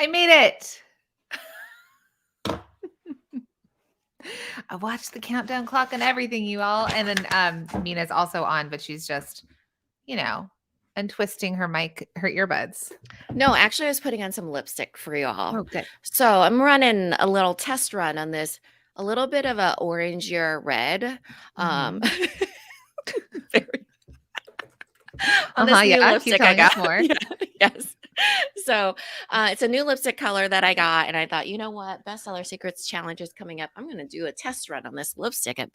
I made it. I watched the countdown clock and everything, you all. And then Mina's also on, but she's just, untwisting her earbuds. No, actually, I was putting on some lipstick for y'all. Oh, good. So I'm running a little test run on this, a little bit of a orangier red. Very on this new Yeah, lipstick keep I telling us got. more. Yeah, yes. So it's a new lipstick color that I got, and I thought, you know what, Bestseller Secrets Challenge is coming up. I'm going to do a test run on this lipstick at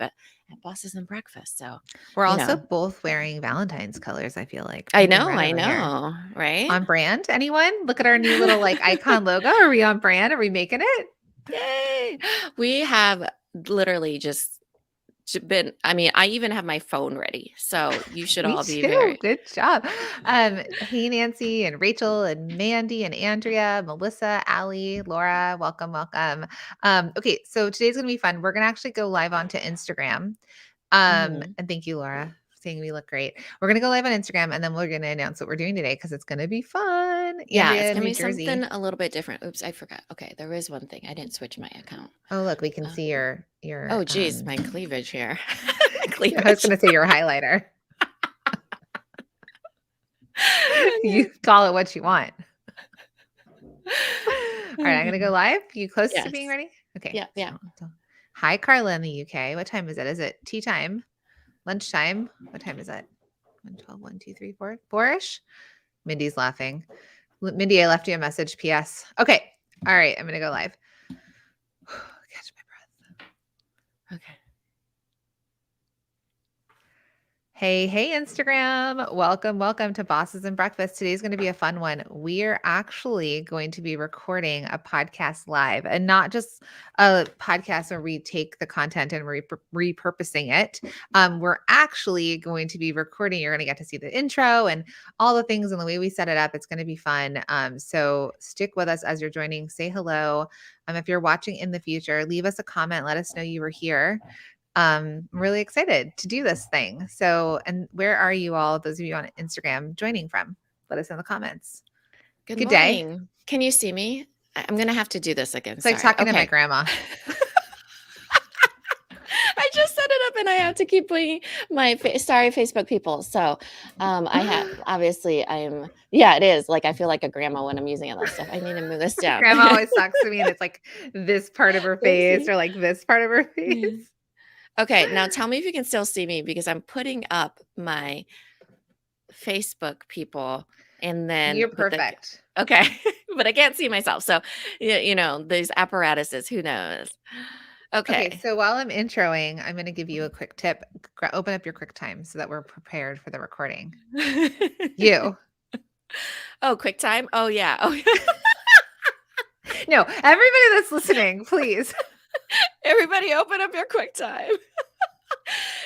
Bosses and Breakfast. So We're also both wearing Valentine's colors, I feel like. I Pretty know, red I over here. know, right? On brand, anyone? Look at our new little icon logo. Are we on brand? Are we making it? Yay! We have literally just been, I mean, I even have my phone ready. So you should all be very good job. Hey, Nancy and Rachel and Mandy and Andrea, Melissa, Allie, Laura, welcome. Okay, so today's gonna be fun. We're gonna actually go live onto Instagram. And thank you, Laura, for saying we look great. We're gonna go live on Instagram and then we're gonna announce what we're doing today because it's gonna be fun. Yeah, Andrea it's in gonna New be Jersey. something a little bit different. Oops, I forgot. Okay, there is one thing. I didn't switch my account. Oh, look, we can see your Oh, geez, my cleavage here. I was gonna say your highlighter. You call it what you want. All right, I'm gonna go live. You close to being ready? Okay. Yeah. Hi, Carla in the UK. What time is it? Is it tea time? Lunchtime? What time is it? 1:12, 1, 2, 3, 4. 4-ish? Mindy's laughing. Mindy, I left you a message. PS. Okay. All right. I'm going to go live. Catch my breath. Okay. Hey, Instagram. Welcome to Bosses and Breakfast. Today's going to be a fun one. We're actually going to be recording a podcast live, and not just a podcast where we take the content and repurposing it. We're actually going to be recording. You're going to get to see the intro and all the things and the way we set it up. It's going to be fun. So stick with us as you're joining. Say hello. If you're watching in the future, leave us a comment. Let us know you were here. I'm really excited to do this thing. So, and where are you all, those of you on Instagram, joining from? Let us in the comments. Good day. morning. Can you see me? I'm going to have to do this again. It's like talking to my grandma. I just set it up and I have to keep putting my sorry, Facebook people. So I have, obviously it is like, I feel like a grandma when I'm using all that stuff. I need to move this down. Grandma always talks to me and it's like this part of her face or like this part of her face. Okay, now tell me if you can still see me because I'm putting up my Facebook people and then you're perfect. Okay, but I can't see myself. So, these apparatuses, who knows? Okay, so while I'm introing, I'm going to give you a quick tip. Open up your QuickTime so that we're prepared for the recording. You. Oh, QuickTime? Oh, yeah. Oh, no, everybody that's listening, please. Everybody open up your QuickTime.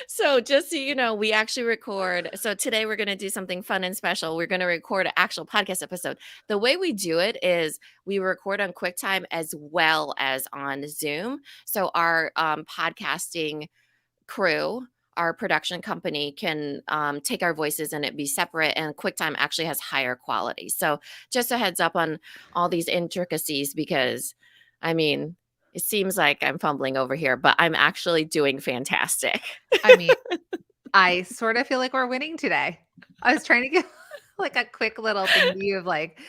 So just so you know, we actually record. So today we're going to do something fun and special. We're going to record an actual podcast episode. The way we do it is we record on QuickTime as well as on Zoom. So our podcasting crew, our production company can take our voices and it be separate, and QuickTime actually has higher quality. So just a heads up on all these intricacies because, I mean, it seems like I'm fumbling over here, but I'm actually doing fantastic. I mean, I sort of feel like we're winning today. I was trying to get like a quick little thing to you of like,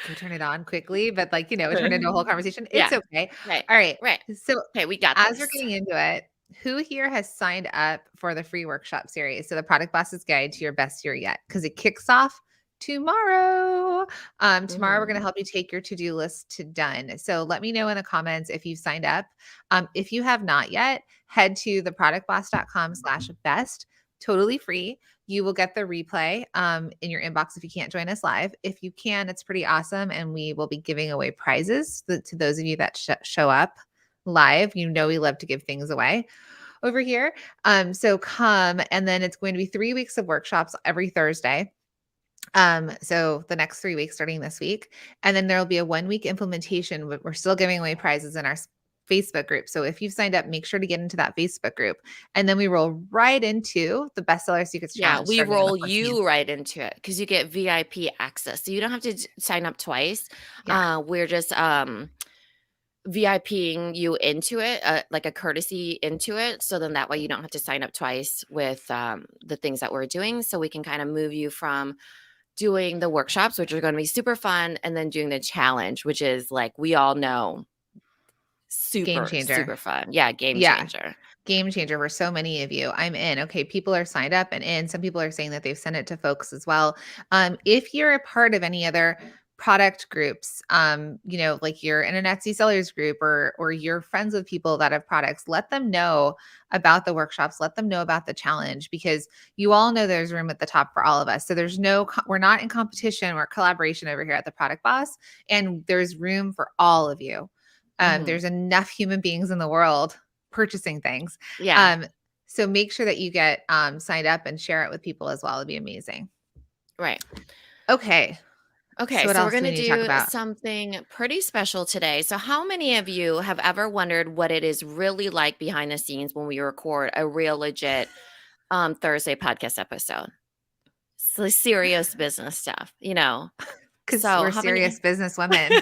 go turn it on quickly, but like, it turned into a whole conversation. It's okay. Right. All right. Right. So okay, we got as this. we're getting into it, who here has signed up for the free workshop series? So the Product Boss's Guide to Your Best Year Yet, because it kicks off tomorrow. Tomorrow we're going to help you take your to-do list to done. So let me know in the comments if you've signed up. If you have not yet, head to theproductboss.com/best, totally free. You will get the replay in your inbox if you can't join us live. If you can, it's pretty awesome. And we will be giving away prizes to those of you that show up live. We love to give things away over here. So come, and then it's going to be 3 weeks of workshops every Thursday. So the next 3 weeks starting this week, and then there'll be a 1 week implementation, but we're still giving away prizes in our Facebook group. So if you've signed up, make sure to get into that Facebook group. And then we roll right into the Bestseller Secrets Yeah, Challenge we starting on the roll 14th. you right into it because you get VIP access. So you don't have to sign up twice. Yeah. We're just VIPing you into it, like a courtesy into it. So then that way you don't have to sign up twice with the things that we're doing. So we can kind of move you from doing the workshops, which are going to be super fun, and then doing the challenge, which is like we all know Game super, changer. super fun. Yeah, game Yeah. changer. Game changer for so many of you. I'm in. Okay, people are signed up and in. Some people are saying that they've sent it to folks as well. If you're a part of any other product groups, like you're in an Etsy sellers group or you're friends with people that have products, let them know about the workshops. Let them know about the challenge because you all know there's room at the top for all of us. So we're not in competition or collaboration over here at the Product Boss, and there's room for all of you. There's enough human beings in the world purchasing things. Yeah. So make sure that you get signed up and share it with people as well. It'd be amazing. Right. Okay. Okay, So what so we're else do going we to need to talk do about? something pretty special today. So, how many of you have ever wondered what it is really like behind the scenes when we record a real legit Thursday podcast episode? So, serious business stuff, Because So, we're how serious many? business women.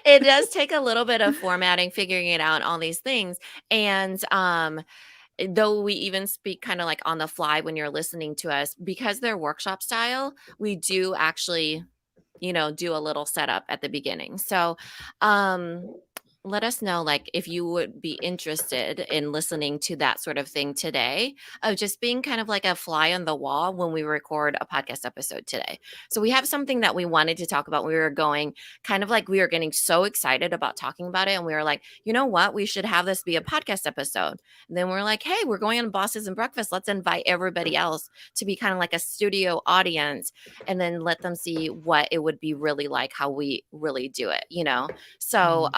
It does take a little bit of formatting, figuring it out, all these things. And though we even speak kind of like on the fly when you're listening to us, because they're workshop style, we do actually do a little setup at the beginning. So, let us know like if you would be interested in listening to that sort of thing today, of just being kind of like a fly on the wall when we record a podcast episode today. So we have something that we wanted to talk about. We were going kind of like we were getting so excited about talking about it, and we were like, you know what, we should have this be a podcast episode. And then we're like, hey, we're going on Bosses and Breakfast, let's invite everybody else to be kind of like a studio audience, and then let them see what it would be really like, how we really do it. So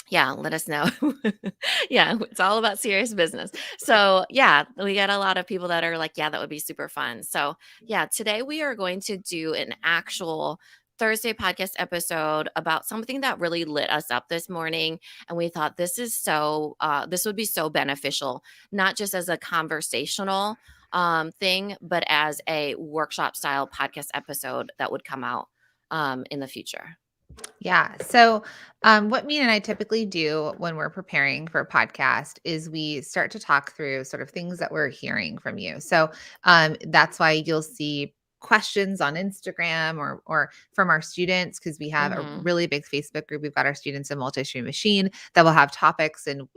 yeah, let us know. Yeah, it's all about serious business. So yeah, we got a lot of people that are like, yeah, that would be super fun. So yeah, today we are going to do an actual Thursday podcast episode about something that really lit us up this morning. And we thought this would be so beneficial, not just as a conversational thing, but as a workshop style podcast episode that would come out in the future. Yeah. So, what me and I typically do when we're preparing for a podcast is we start to talk through sort of things that we're hearing from you. So, that's why you'll see questions on Instagram or from our students because we have a Mm-hmm. really big Facebook group. We've got our students in multi-stream machine that will have topics and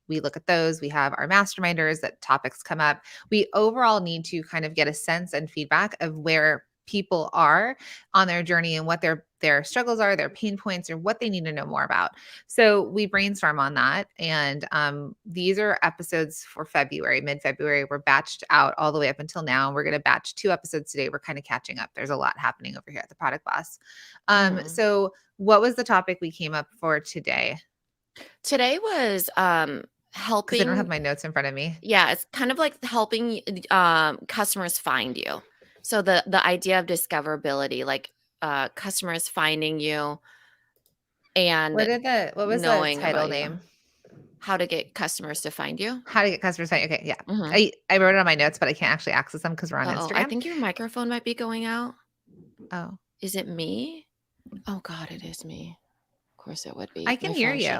we look at those. We have our masterminders that topics come up. We overall need to kind of get a sense and feedback of where people are on their journey and what their struggles are, their pain points, or what they need to know more about. So we brainstorm on that. And these are episodes for February, mid-February. We're batched out all the way up until now. We're going to batch 2 episodes today. We're kind of catching up. There's a lot happening over here at the Product Boss. Mm-hmm. So what was the topic we came up for today? Today was Because I don't have helping. my notes in front of me. Yeah, it's kind of like helping customers find you. So the idea of discoverability, like customers finding you and What was the knowing title about you. name? How to get customers to find you. How to get customers. Okay, yeah. Mm-hmm. I wrote it on my notes, but I can't actually access them because we're on Oh, I Instagram. think your microphone might be going out. Oh, Is it me? Oh God, it is me. Of course it would I be. can My hear phone shut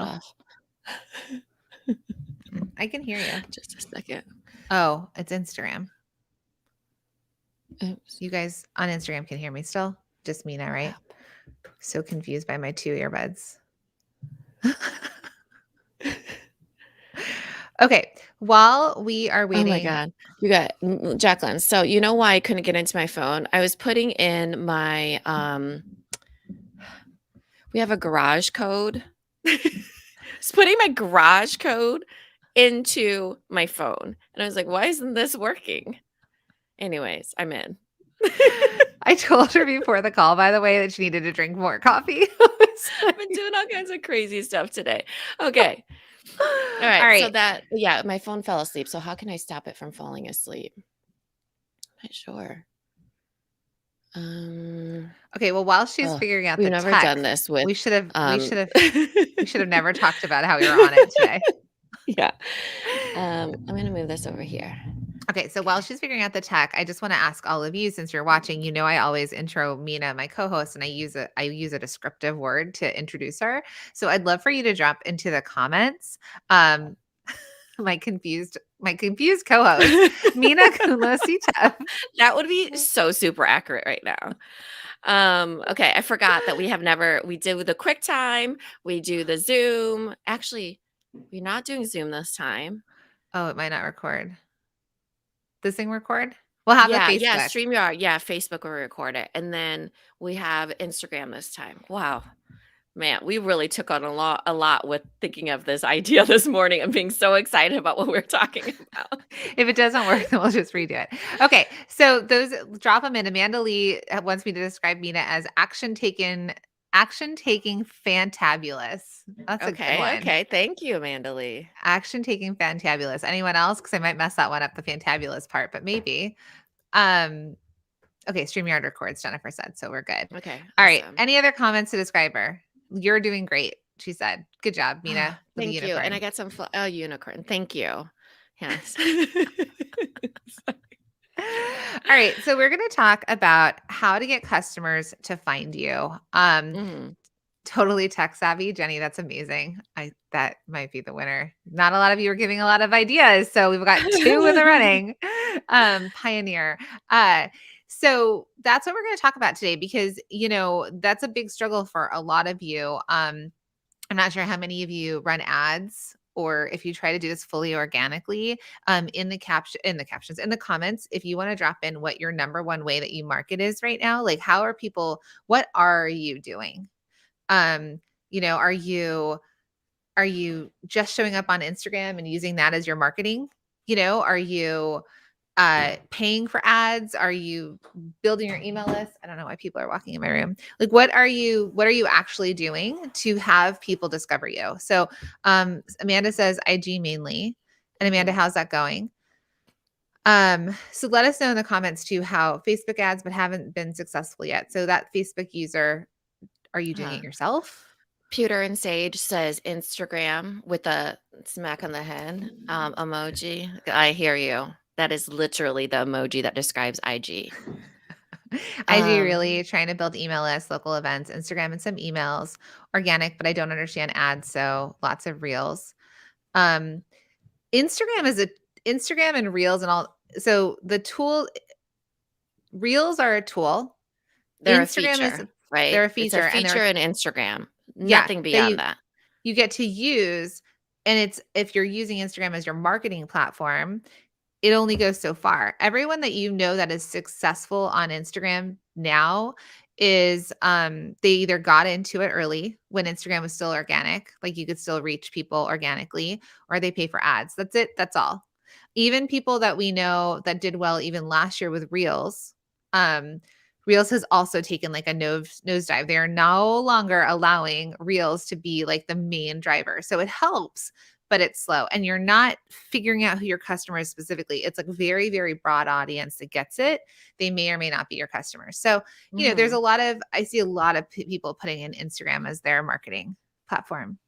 you. off. I can hear you. Just a second. Oh, it's Instagram. Oops. You guys on Instagram can hear me still? Just Minna, right? So confused by my 2 earbuds. Okay, while we are Oh my waiting. God. You got Jacqueline. So you know why I couldn't get into my phone? I was putting in my we have a garage code. I was putting my garage code into my phone. And I was like, why isn't this working? Anyways, I'm in. I told her before the call, by the way, that she needed to drink more coffee. I've been doing all kinds of crazy stuff today. Okay. All right. All So right. yeah, my phone fell asleep. So how can I stop it from falling asleep? Not sure. Okay, well, while she's Oh, figuring out we've the never done tech, this with, we should have we um should have we should have never talked about how we were on it today. Yeah. I'm gonna move this over here. Okay, so while she's figuring out the tech, I just want to ask all of you, since you're watching, I always intro Mina, my co-host, and I use a descriptive word to introduce her. So I'd love for you to drop into the comments. Um, my confused co-host, Mina Kulosita. That would be so super accurate right now. Okay, I forgot that we did the QuickTime, we do the Zoom. Actually, we're not doing Zoom this time. Oh, it might not record. This thing record? We'll have the Yeah, Facebook. StreamYard. Yeah, Facebook will record it. And then we have Instagram this time. Wow. Man, we really took on a lot with thinking of this idea this morning and being so excited about what we're talking about. If it doesn't work, then we'll just redo it. Okay, so those drop them in. Amanda Lee wants me to describe Mina as action taking fantabulous. That's a good one. Okay. Thank you, Amanda Lee. Action taking fantabulous. Anyone else? Because I might mess that one up, the fantabulous part, but maybe. Um, okay, StreamYard records, Jennifer said, so we're good. Okay. All right. Awesome. Any other comments to describe her? You're doing great, she said. Good job, Mina. With the Thank you. And unicorn. I got some unicorn. Thank you. Yes. All right, so we're going to talk about how to get customers to find you. Mhm. Totally tech savvy, Jenny. That's amazing. That might be the winner. Not a lot of you are giving a lot of ideas, so we've got 2 in the running. Pioneer. So that's what we're going to talk about today because that's a big struggle for a lot of you. I'm not sure how many of you run ads or if you try to do this fully organically. In the captions, in the comments, if you want to drop in what your number one way that you market is right now, like what are you doing? Are you just showing up on Instagram and using that as your marketing? Are you paying for ads? Are you building your email list? I don't know why people are walking in my room. Like, what are you actually doing to have people discover you? So Amanda says IG mainly. And Amanda, how's that going? So let us know in the comments too how Facebook ads but haven't been successful yet. So that Facebook user, are you doing it yourself? Pewter and Sage says Instagram with a smack on the head emoji. I hear you. That is literally the emoji that describes IG. IG really trying to build email lists, local events, Instagram, and some emails, organic, but I don't understand ads, so lots of reels. Instagram and reels and all. So the tool, reels are a tool. They're Instagram a feature, right? they're a It's feature, a and feature in Instagram. yeah, Nothing beyond that. you get to use, and it's if you're using Instagram as your marketing platform, it only goes so far. Everyone that that is successful on Instagram now is they either got into it early when Instagram was still organic, like you could still reach people organically, or they pay for ads. That's it. That's all. Even people that we know that did well even last year with Reels, Reels has also taken like a nosedive. They are no longer allowing Reels to be like the main driver. So it helps, but it's slow. And you're not figuring out who your customer is specifically. It's like a very, very broad audience that gets it. They may or may not be your customers. So, there's I see a lot of people putting in Instagram as their marketing platform.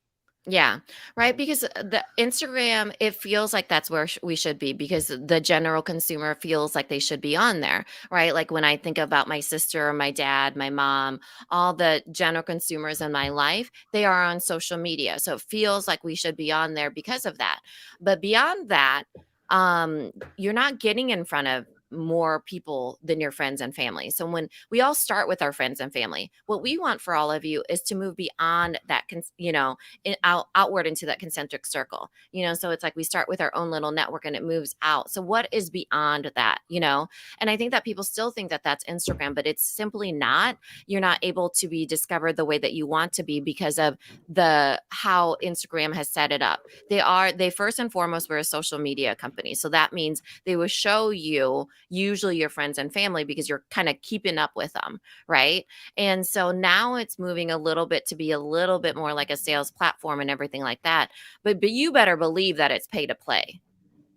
Yeah, right. Because the Instagram, it feels like that's where we should be because the general consumer feels like they should be on there, right? Like when I think about my sister, my dad, my mom, all the general consumers in my life, they are on social media. So it feels like we should be on there because of that. But beyond that, you're not getting in front of more people than your friends and family. So when we all start with our friends and family, what we want for all of you is to move beyond that, outward into that concentric circle, so it's like we start with our own little network and it moves out. So what is beyond that, and I think that people still think that that's Instagram, but it's simply not. You're not able to be discovered the way that you want to be because of how Instagram has set it up. They first and foremost were a social media company. So that means they will show you usually your friends and family because you're kind of keeping up with them, right? And so now it's moving a little bit to be a little bit more like a sales platform and everything like that. But you better believe that it's pay to play,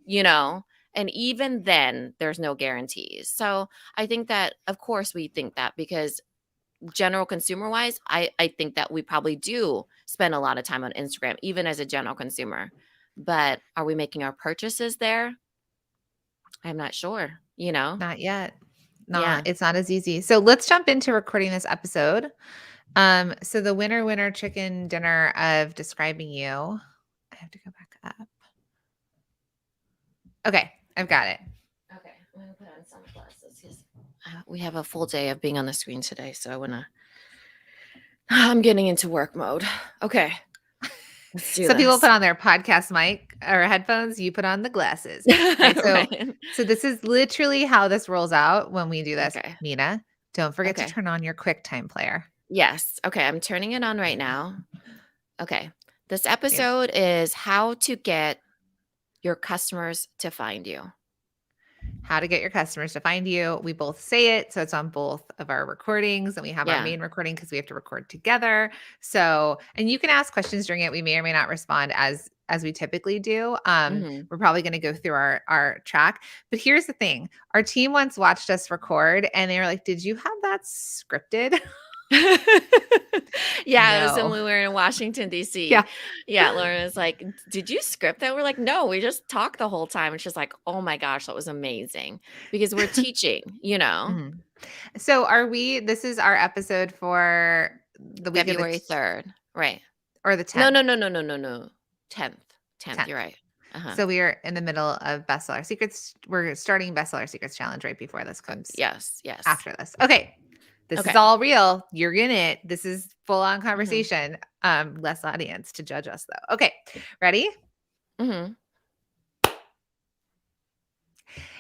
you know? And even then, there's no guarantees. So I think that, of course, we think that because general consumer wise, I think that we probably do spend a lot of time on Instagram, even as a general consumer. But are we making our purchases there? I'm not sure, you know? Not yet. Yeah. It's not as easy. So let's jump into recording this episode. So the winner chicken dinner of describing you. I have to go back up. Okay, I've got it. Okay, I'm gonna put on sunglasses because we have a full day of being on the screen today, so I wanna. I'm getting into work mode. Okay, let's do Some people this. put on their podcast mic or headphones. You put on the glasses. Right. Right. So this is literally how this rolls out when we do this. Okay. Minna, don't forget to Okay. turn on your QuickTime player. Yes. Okay, I'm turning it on right now. Okay, this Okay. episode is how to get your customers to find you. How to get your customers to find you. We both say it. So it's on both of our recordings, and we have our Yeah. main recording because we have to record together. So, and you can ask questions during it. We may or may not respond as we typically do. Mhm. We're probably going to go through our track. But here's the thing. Our team once watched us record and they were like, "Did you have that scripted?" Yeah, it was when No. we were in Washington, DC. Yeah. Yeah, Lauren was like, "Did you script that?" We're like, "No, we just talked the whole time." And she's like, "Oh my gosh, that was amazing." Because we're teaching, you know? Mhm. So this is our episode for the week of February 3rd. Right. or the No, 10th. no, no, no, no, no, no. 10th. 10th, 10th. you're right. Uh-huh. So we are in the middle of Bestseller Secrets. We're starting Bestseller Secrets Challenge right before this comes Yes, yes. after this. Okay. This is Okay. all real. You're in it. This is full on Mhm. conversation. Less audience to judge us though. Okay. Ready? Mhm.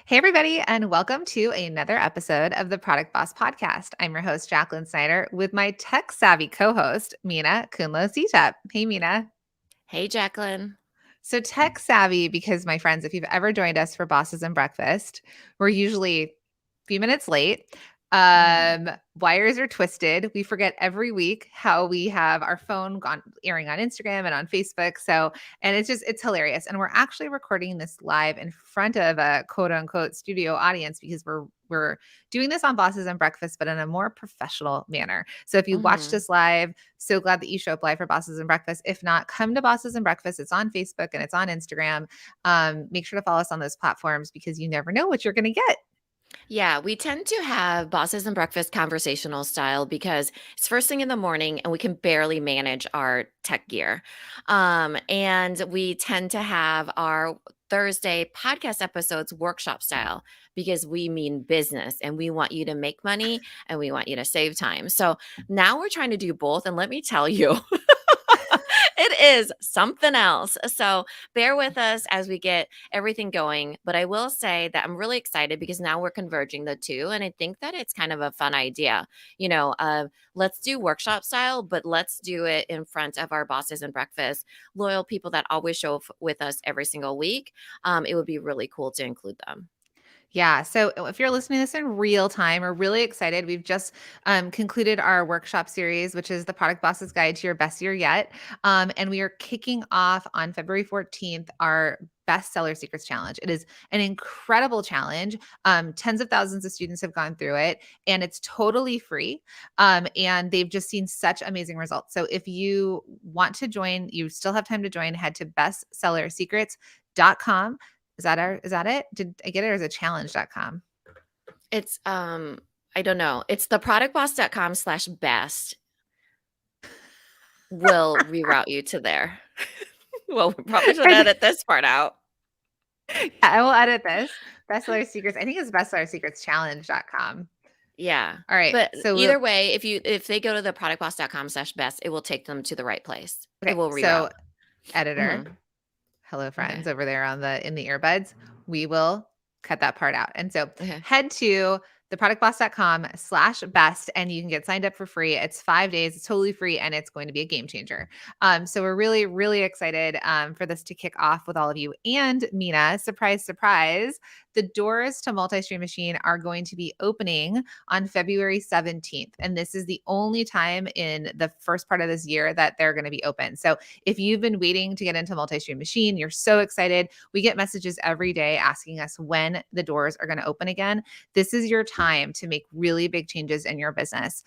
Hey everybody, and welcome to another episode of the Product Boss Podcast. I'm your host, Jacqueline Snyder, with my tech savvy co-host, Minna Kunlo Sitep. Hey Minna. Hey, Jacqueline. So tech savvy, because my friends, if you've ever joined us for Bosses and Breakfast, we're usually a few minutes late. Wires are twisted. We forget every week how we have our phone gone airing on Instagram and on Facebook. So, and it's hilarious. And we're actually recording this live in front of a quote unquote studio audience because we're doing this on Bosses and Breakfast, but in a more professional manner. So if you watched Mhm. us live, so glad that you show up live for Bosses and Breakfast. If not, come to Bosses and Breakfast. It's on Facebook and it's on Instagram. Make sure to follow us on those platforms because you never know what you're going to get. Yeah, we tend to have bosses and breakfast conversational style because it's first thing in the morning and we can barely manage our tech gear. And we tend to have our Thursday podcast episodes workshop style because we mean business and we want you to make money and we want you to save time. So now we're trying to do both. And let me tell you, it is something else. So bear with us as we get everything going. But I will say that I'm really excited because now we're converging the two. And I think that it's kind of a fun idea. Let's do workshop style, but let's do it in front of our bosses and breakfast, loyal people that always show up with us every single week. It would be really cool to include them. Yeah. So if you're listening to this in real time, we're really excited. We've just concluded our workshop series, which is the Product Boss's Guide to Your Best Year Yet. And we are kicking off on February 14th our Bestseller Secrets Challenge. It is an incredible challenge. Tens of thousands of students have gone through it, and it's totally free. And they've just seen such amazing results. So if you want to join, you still have time to join. Head to bestsellersecrets.com. Is that it? Did I get it, or is it challenge.com? It's I don't know. It's the productboss.com/best will reroute you to there. Well, we probably should edit this part out. Yeah, I will edit this. Bestseller Secrets. I think it's bestsellersecretschallenge.com. Yeah. All right. But So either way, if they go to the productboss.com/best, it will take them to the right place. It will reroute. so editor, Mhm. hello friends Okay. over there in the earbuds. We will cut that part out. And so Okay. head to theproductboss.com/best and you can get signed up for free. It's 5 days. It's totally free and it's going to be a game changer. So we're really, really excited for this to kick off with all of you. And Minna, surprise, surprise, the doors to Multi-Stream Machine are going to be opening on February 17th. And this is the only time in the first part of this year that they're going to be open. So if you've been waiting to get into Multi-Stream Machine, you're so excited. We get messages every day asking us when the doors are going to open again. This is your time to make really big changes in your business.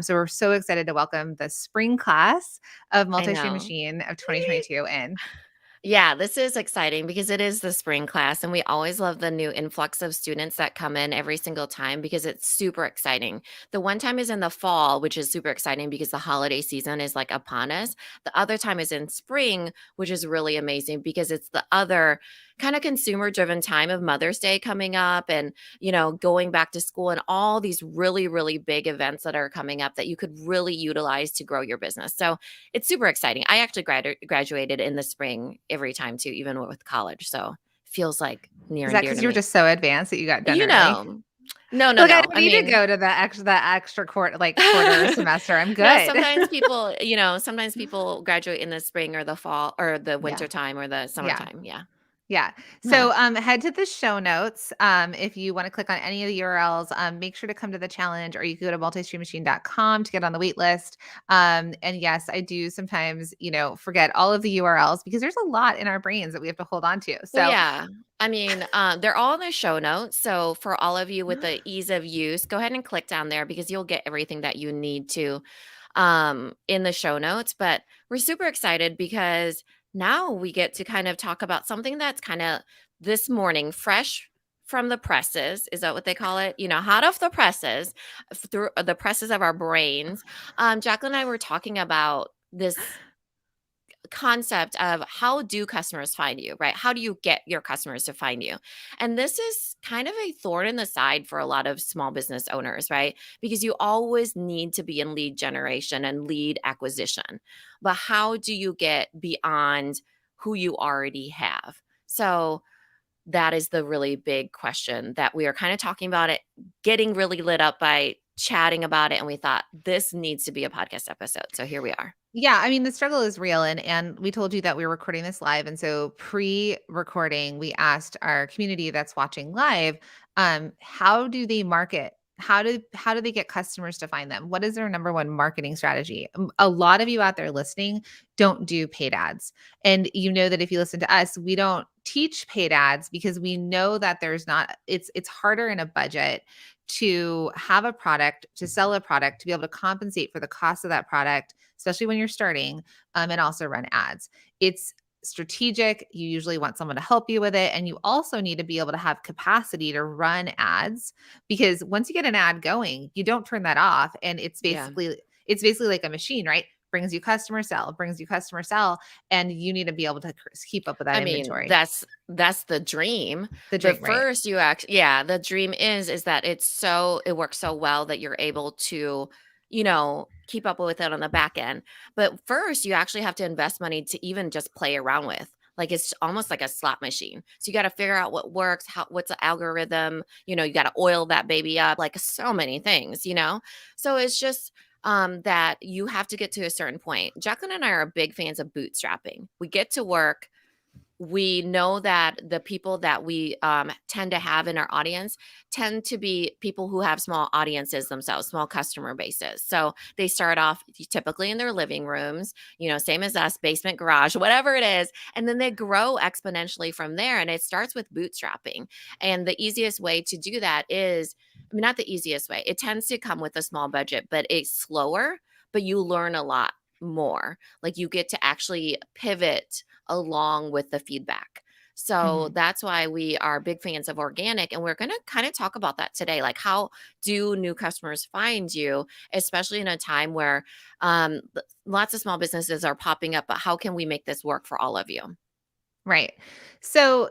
So we're so excited to welcome the spring class of I Multi-Stream know. Machine of 2022 in. Yeah, this is exciting because it is the spring class, and we always love the new influx of students that come in every single time because it's super exciting. The one time is in the fall, which is super exciting because the holiday season is like upon us. The other time is in spring, which is really amazing because it's the other kind of consumer driven time of Mother's Day coming up and, going back to school and all these really, really big events that are coming up that you could really utilize to grow your business. So it's super exciting. I actually graduated in the spring every time too, even with college. So it feels like near Is and that dear because to you were me. just so advanced that you got done You early? know, no, no, Look, I no. don't I need to mean, go to the extra quarter, like quarter semester. I'm no, good. sometimes people graduate in the spring or the fall or the Yeah. winter time or the Yeah. summertime. Yeah. Yeah. Huh. So head to the show notes. If you want to click on any of the URLs, make sure to come to the challenge, or you can go to multistreammachine.com to get on the wait list. And yes, I do sometimes, forget all of the URLs because there's a lot in our brains that we have to hold on to. Well, So yeah. I mean, they're all in the show notes. So for all of you with the ease of use, go ahead and click down there because you'll get everything that you need to in the show notes. But we're super excited because now we get to kind of talk about something that's kind of this morning, fresh from the presses. Is that what they call it? Hot off the presses, through the presses of our brains. Jacqueline and I were talking about this concept of how do customers find you, right? How do you get your customers to find you? And this is kind of a thorn in the side for a lot of small business owners, right? Because you always need to be in lead generation and lead acquisition. But how do you get beyond who you already have? So that is the really big question that we are kind of talking about it, getting really lit up by chatting about it. And we thought this needs to be a podcast episode. So here we are. yeah, I mean, the struggle is real, and we told you that we were recording this live, and so pre-recording, we asked our community that's watching live, how do they market? How do they get customers to find them? What is their number one marketing strategy? A lot of you out there listening don't do paid ads, and you know that if you listen to us, we don't teach paid ads because we know that there's not. It's harder in a budget to have a product, to sell a product, to be able to compensate for the cost of that product, especially when you're starting, and also run ads. It's strategic. You usually want someone to help you with it. And you also need to be able to have capacity to run ads because once you get an ad going, you don't turn that off. And Yeah. it's basically like a machine, right? Brings you customer sell, brings you customer sell, and you need to be able to keep up with that I mean, inventory. that's the dream. The dream, But right? first the dream is that it works so well that you're able to, keep up with it on the back end. But first you actually have to invest money to even just play around with. Like it's almost like a slot machine. So you got to figure out what works, what's the algorithm, you got to oil that baby up, like so many things. So it's just that you have to get to a certain point. Jacqueline and I are big fans of bootstrapping. We get to work, we know that the people that we tend to have in our audience tend to be people who have small audiences themselves, small customer bases. So they start off typically in their living rooms, same as us, basement, garage, whatever it is. And then they grow exponentially from there. And it starts with bootstrapping. And the easiest way to do that is, I mean, not the easiest way, it tends to come with a small budget, but it's slower, but you learn a lot more. Like you get to actually pivot along with the feedback. So Mhm. that's why we are big fans of organic. And we're going to kind of talk about that today. Like, how do new customers find you, especially in a time where lots of small businesses are popping up? But how can we make this work for all of you? Right. So,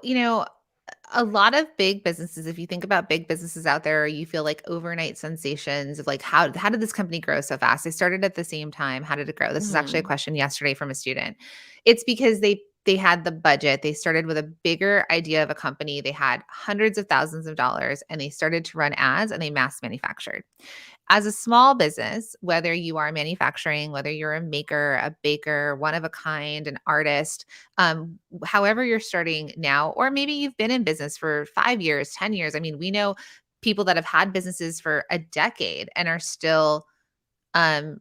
a lot of big businesses, if you think about big businesses out there, you feel like overnight sensations of like, how did this company grow so fast? They started at the same time. How did it grow? This is actually a Hmm. question yesterday from a student. It's because they had the budget. They started with a bigger idea of a company. They had hundreds of thousands of dollars and they started to run ads and they mass manufactured. As a small business, whether you are manufacturing, whether you're a maker, a baker, one of a kind, an artist, however you're starting now, or maybe you've been in business for 5 years, 10 years. I mean, we know people that have had businesses for a decade and are still um,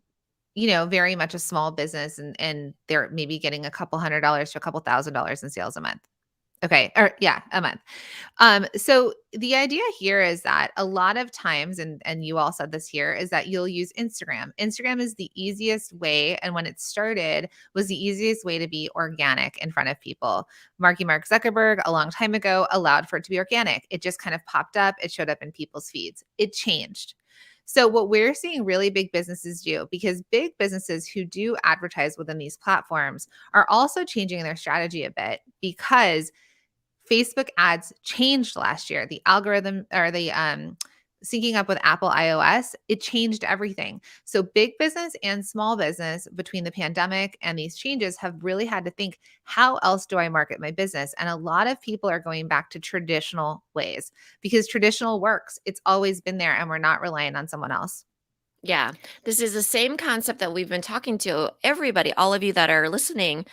very much a small business and they're maybe getting a couple $100 to a couple $1,000 in sales a month. Okay. Or yeah, a month. So the idea here is that a lot of times, and you all said this here, is that you'll use Instagram. Instagram is the easiest way, and when it started, was the easiest way to be organic in front of people. Mark Zuckerberg, a long time ago, allowed for it to be organic. It just kind of popped up. It showed up in people's feeds. It changed. So what we're seeing really big businesses do, because big businesses who do advertise within these platforms are also changing their strategy a bit because Facebook ads changed last year. The algorithm or the syncing up with Apple iOS, it changed everything. So big business and small business between the pandemic and these changes have really had to think, how else do I market my business? And a lot of people are going back to traditional ways because traditional works. It's always been there and we're not relying on someone else. Yeah. This is the same concept that we've been talking to everybody, all of you that are listening.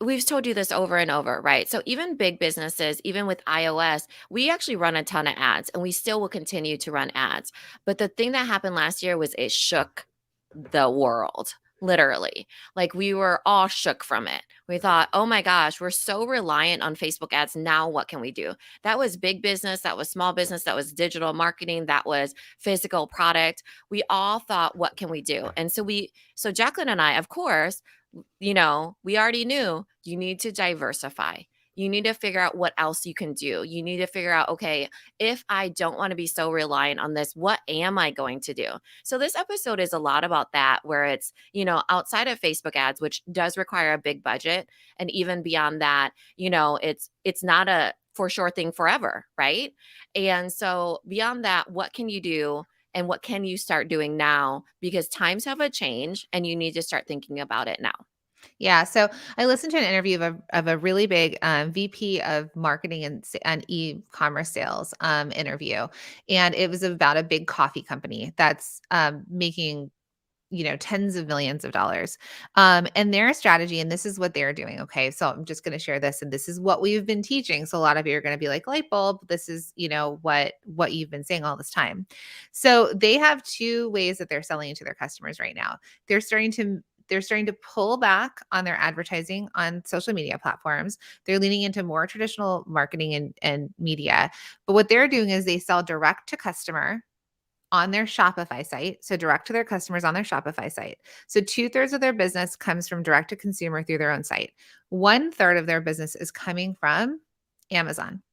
We've told you this over and over, right? So even big businesses, even with iOS, we actually run a ton of ads and we still will continue to run ads. But the thing that happened last year was it shook the world, literally. Like we were all shook from it. We thought, oh my gosh, we're so reliant on Facebook ads. Now what can we do? That was big business, that was small business, that was digital marketing, that was physical product. We all thought, what can we do? And so Jacqueline and I, of course, we already knew you need to diversify. You need to figure out what else you can do. You need to figure out, okay, if I don't want to be so reliant on this, what am I going to do? So this episode is a lot about that, where it's, outside of Facebook ads, which does require a big budget. And even beyond that, it's not a for sure thing forever, right? And so beyond that, what can you do? And what can you start doing now? Because times have a change and you need to start thinking about it now. Yeah. So I listened to an interview of a really big VP of marketing and e-commerce sales interview. And it was about a big coffee company that's making tens of millions of dollars. And their strategy, and this is what they're doing. Okay. So I'm just going to share this, and this is what we've been teaching. So a lot of you are going to be like, light bulb, this is, what you've been saying all this time. So they have two ways that they're selling to their customers right now. They're starting to pull back on their advertising on social media platforms. They're leaning into more traditional marketing and media. But what they're doing is they sell direct to customer on their Shopify site. So direct to their customers on their Shopify site. So 2/3 of their business comes from direct to consumer through their own site. 1/3 of their business is coming from Amazon.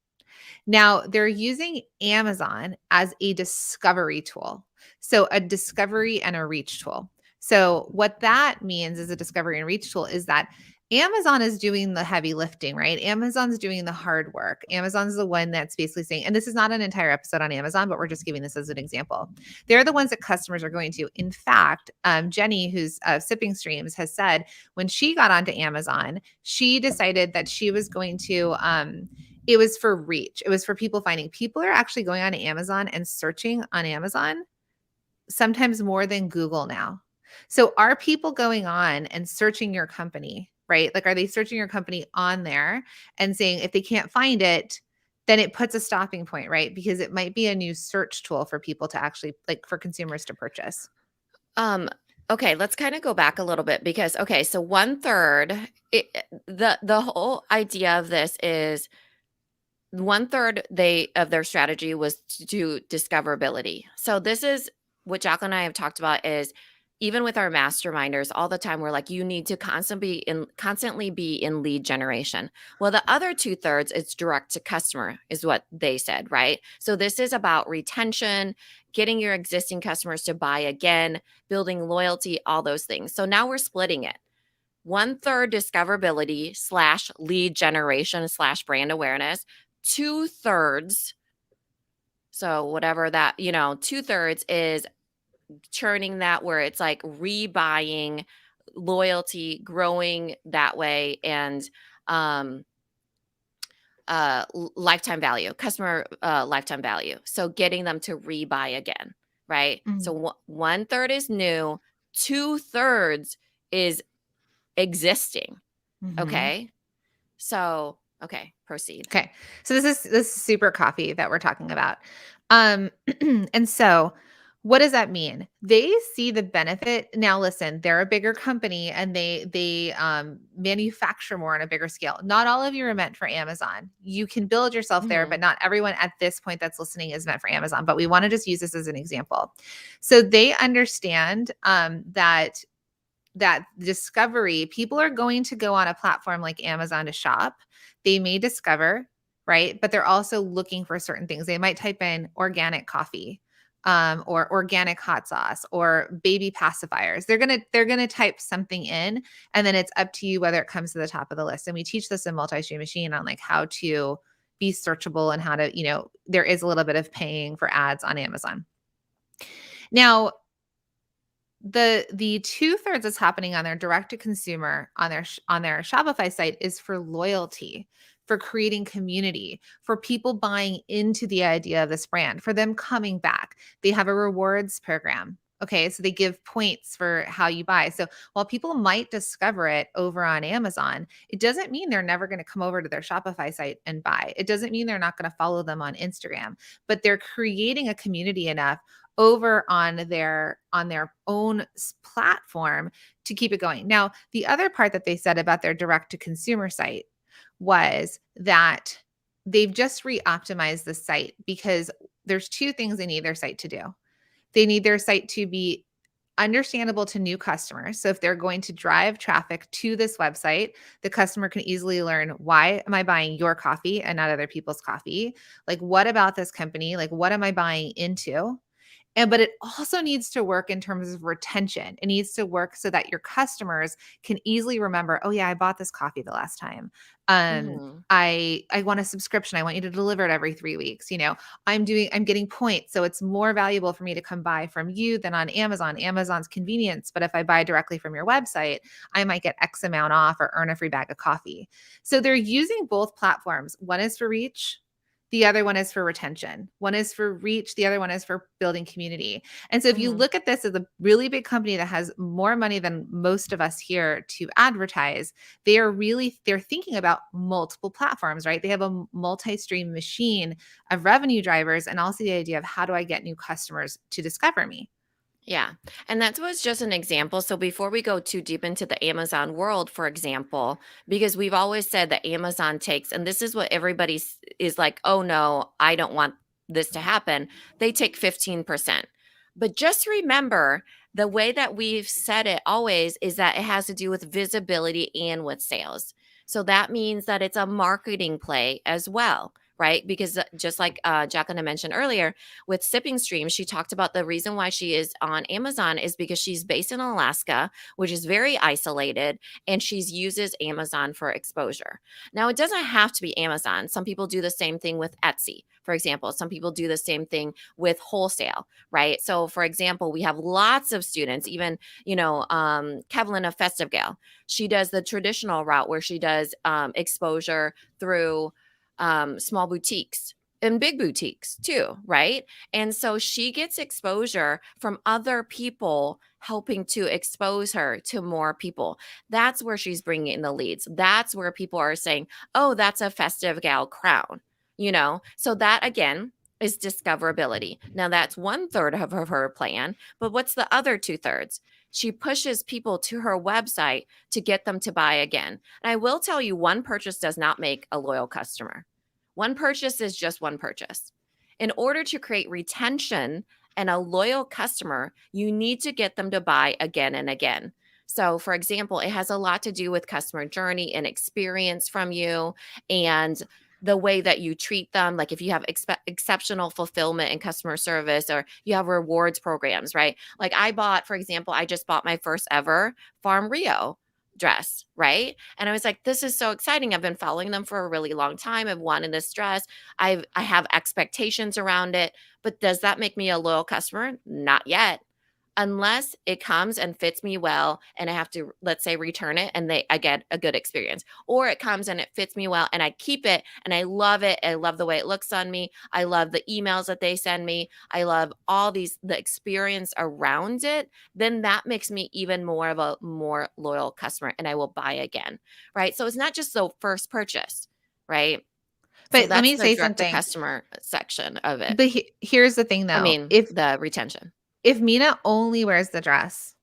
Now, they're using Amazon as a discovery tool. So, a discovery and a reach tool. So, what that means as a discovery and reach tool is that Amazon is doing the heavy lifting, right? Amazon's doing the hard work. Amazon's the one that's basically saying, and this is not an entire episode on Amazon, but we're just giving this as an example. They're the ones that customers are going to. In fact, Jenny, who's Sipping Streams, has said when she got onto Amazon, she decided that she was going to it was for reach. It was for people finding. People are actually going on Amazon and searching on Amazon sometimes more than Google now. So are people going on and searching your company, right? Like, are they searching your company on there and saying if they can't find it, then it puts a stopping point, right? Because it might be a new search tool for people to actually, like, for consumers to purchase. Okay, let's kind of go back a little bit because so 1/3, the whole idea of this is 1/3 of their strategy was to do discoverability. So this is what Jacqueline and I have talked about is even with our masterminders all the time, we're like, you need to constantly be in lead generation. Well, the other 2/3 is direct to customer is what they said, right? So this is about retention, getting your existing customers to buy again, building loyalty, all those things. So now we're splitting it. 1/3 discoverability / lead generation / brand awareness, 2/3. So whatever that, 2/3 is churning that where it's like rebuying loyalty, growing that way, and um, lifetime value, customer lifetime value. So getting them to rebuy again, right? Mhm. So 1/3 is new, 2/3 is existing. Mhm. Okay. So, okay, proceed. Okay. So this is super coffee that we're talking about. Um and so what does that mean? They see the benefit. Now listen, they're a bigger company and they manufacture more on a bigger scale. Not all of you are meant for Amazon. You can build yourself there, but Mhm. not everyone at this point that's listening is meant for Amazon. But we want to just use this as an example. So they understand that discovery, people are going to go on a platform like Amazon to shop. They may discover, right? But they're also looking for certain things. They might type in organic coffee, or organic hot sauce or baby pacifiers. They're gonna type something in, and then it's up to you whether it comes to the top of the list. And we teach this in multi-stream machine on like how to be searchable and how to, there is a little bit of paying for ads on Amazon. Now, the 2/3 that's happening on their direct to consumer on their Shopify site is for loyalty, for creating community, for people buying into the idea of this brand, for them coming back. They have a rewards program. Okay, so they give points for how you buy. So while people might discover it over on Amazon, it doesn't mean they're never going to come over to their Shopify site and buy. It doesn't mean they're not going to follow them on Instagram, but they're creating a community enough over on their own platform to keep it going. Now, the other part that they said about their direct to consumer site was that they've just re-optimized the site because there's two things they need their site to do. They need their site to be understandable to new customers. So if they're going to drive traffic to this website, the customer can easily learn, why am I buying your coffee and not other people's coffee? Like, what about this company? Like, what am I buying into? But it also needs to work in terms of retention. It needs to work so that your customers can easily remember, oh yeah, I bought this coffee the last time. Mhm. I want a subscription. I want you to deliver it every 3 weeks. I'm getting points. So it's more valuable for me to come buy from you than on Amazon. Amazon's convenience. But if I buy directly from your website, I might get X amount off or earn a free bag of coffee. So they're using both platforms. One is for reach, the other one is for retention. One is for reach. The other one is for building community. And so if you Mhm. look at this as a really big company that has more money than most of us here to advertise, they're thinking about multiple platforms, right? They have a multi-stream machine of revenue drivers and also the idea of how do I get new customers to discover me? Yeah. And that was just an example. So before we go too deep into the Amazon world, for example, because we've always said that Amazon takes, and this is what everybody is like, oh no, I don't want this to happen. They take 15%. But just remember, the way that we've said it always is that it has to do with visibility and with sales. So that means that it's a marketing play as well, right? Because just like Jacqueline mentioned earlier, with Sipping Stream, she talked about the reason why she is on Amazon is because she's based in Alaska, which is very isolated, and she uses Amazon for exposure. Now, it doesn't have to be Amazon. Some people do the same thing with Etsy, for example. Some people do the same thing with wholesale, right? So, for example, we have lots of students, even, Kevlin of Festive Gale. She does the traditional route where she does exposure through small boutiques and big boutiques too, right? And so she gets exposure from other people helping to expose her to more people. That's where she's bringing in the leads. That's where people are saying, oh, that's a Festive Gal crown, So that again is discoverability. Now that's 1/3 of her plan, but what's the other 2/3? She pushes people to her website to get them to buy again. And I will tell you, one purchase does not make a loyal customer. One purchase is just one purchase. In order to create retention and a loyal customer, you need to get them to buy again and again. So, for example, it has a lot to do with customer journey and experience from you and the way that you treat them. Like if you have exceptional fulfillment and customer service, or you have rewards programs, right? Like for example, I just bought my first ever Farm Rio dress, right? And I was like, this is so exciting. I've been following them for a really long time. I've wanted this dress. I have expectations around it, but does that make me a loyal customer? Not yet. unless it comes and fits me well and I have to, let's say, return it and I get a good experience, or it comes and it fits me well and I keep it and I love it. I love the way it looks on me. I love the emails that they send me. I love all the experience around it. Then that makes me even more of a more loyal customer and I will buy again. Right. So it's not just the first purchase. Right. So But let that's me the say direct to something. customer section of it. But here's the thing I though. mean, the retention. If Minna only wears the dress,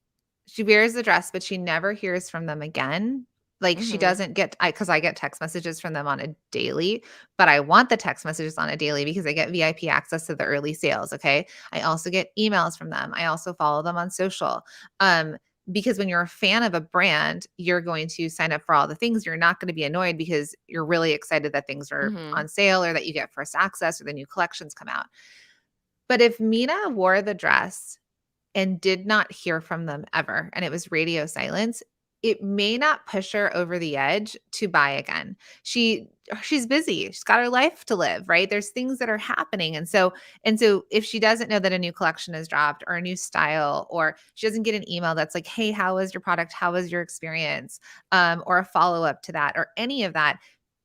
she wears the dress, but she never hears from them again. Like she Mhm. doesn't get because I get text messages from them on a daily, but I want the text messages on a daily because I get VIP access to the early sales. Okay. I also get emails from them. I also follow them on social. Um, because when you're a fan of a brand, you're going to sign up for all the things. You're not going to be annoyed because you're really excited that things are Mhm. on sale or that you get first access or the new collections come out. But if Minna wore the dress and did not hear from them ever, and it was radio silence, it may not push her over the edge to buy again. She's busy. She's got her life to live, right? There's things that are happening. And so if she doesn't know that a new collection has dropped or a new style, or she doesn't get an email that's like, "Hey, how was your product? How was your experience?" Or a follow-up to that or any of that,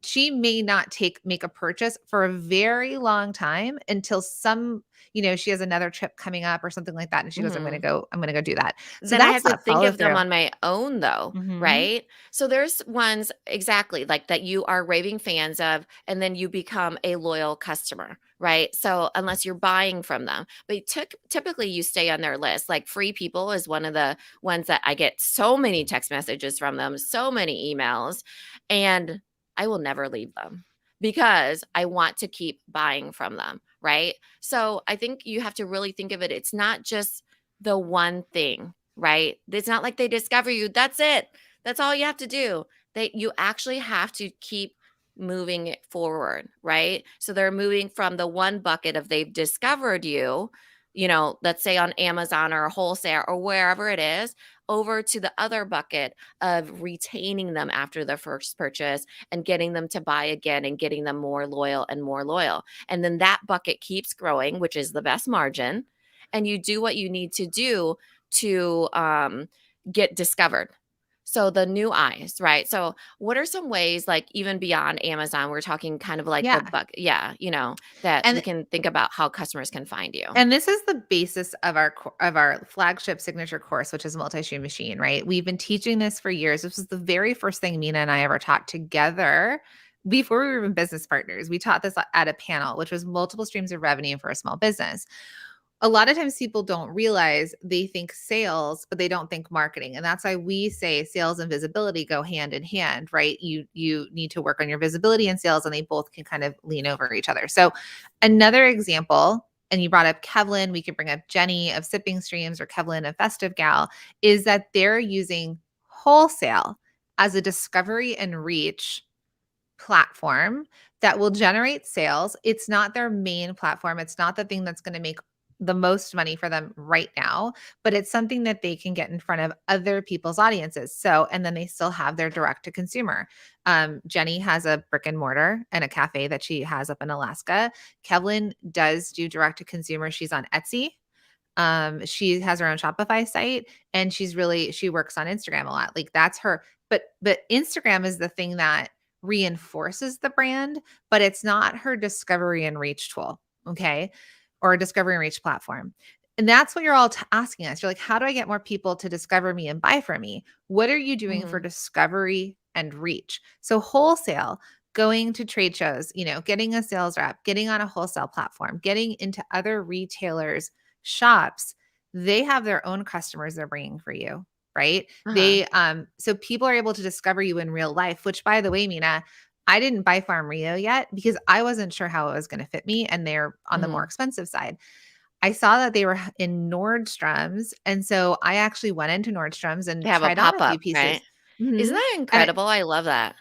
she may not make a purchase for a very long time until she has another trip coming up or something like that. And she goes, Mhm. I'm going to go do that. So Then I that's have to that think follow of them through. on my own though, Mhm. right? So there's ones exactly like that you are raving fans of, and then you become a loyal customer, right? So unless you're buying from them, but typically you stay on their list. Like Free People is one of the ones that I get so many text messages from them, so many emails, and I will never leave them because I want to keep buying from them, right? So I think you have to really think of it. It's not just the one thing, right? It's not like they discover you. That's it. That's all you have to do. You actually have to keep moving it forward, right? So they're moving from the one bucket of they've discovered you, let's say on Amazon or wholesale or wherever it is, over to the other bucket of retaining them after the first purchase and getting them to buy again and getting them more loyal and more loyal. And then that bucket keeps growing, which is the best margin, and you do what you need to do to get discovered. So the new eyes, right? So what are some ways, like even beyond Amazon, we're talking kind of like Yeah. that we And can think about how customers can find you. and this is the basis of our flagship signature course, which is multi-stream machine, right? We've been teaching this for years. This was the very first thing Minna and I ever taught together before we were even business partners. We taught this at a panel, which was multiple streams of revenue for a small business. A lot of times people don't realize, they think sales, but they don't think marketing. And that's why we say sales and visibility go hand in hand, right? You need to work on your visibility and sales, and they both can kind of lean over each other. So another example, and you brought up Kevlin, we could bring up Jenny of Sipping Streams or Kevlin of Festive Gal, is that they're using wholesale as a discovery and reach platform that will generate sales. It's not their main platform. It's not the thing that's going to make the most money for them right now, but it's something that they can get in front of other people's audiences. So, and then they still have their direct to consumer. Jenny has a brick and mortar and a cafe that she has up in Alaska. Kevlin does do direct to consumer. She's on Etsy. She has her own Shopify site, and she works on Instagram a lot. Like that's her. But Instagram is the thing that reinforces the brand, but it's not her discovery and reach tool. Okay. Or a discovery and reach platform. And that's what you're all asking us. You're like, how do I get more people to discover me and buy from me? What are you doing for Mhm. discovery and reach? So wholesale, going to trade shows, getting a sales rep, getting on a wholesale platform, getting into other retailers' shops, they have their own customers they're bringing for you, right? Uh-huh. So people are able to discover you in real life, which, by the way, Minna, I didn't buy Farm Rio yet because I wasn't sure how it was going to fit me, and they're on the more Mhm. expensive side. I saw that they were in Nordstrom's, and so I actually went into Nordstrom's They and have a tried on a few pop-up, pieces. right? Mhm. Isn't that And incredible? I love that.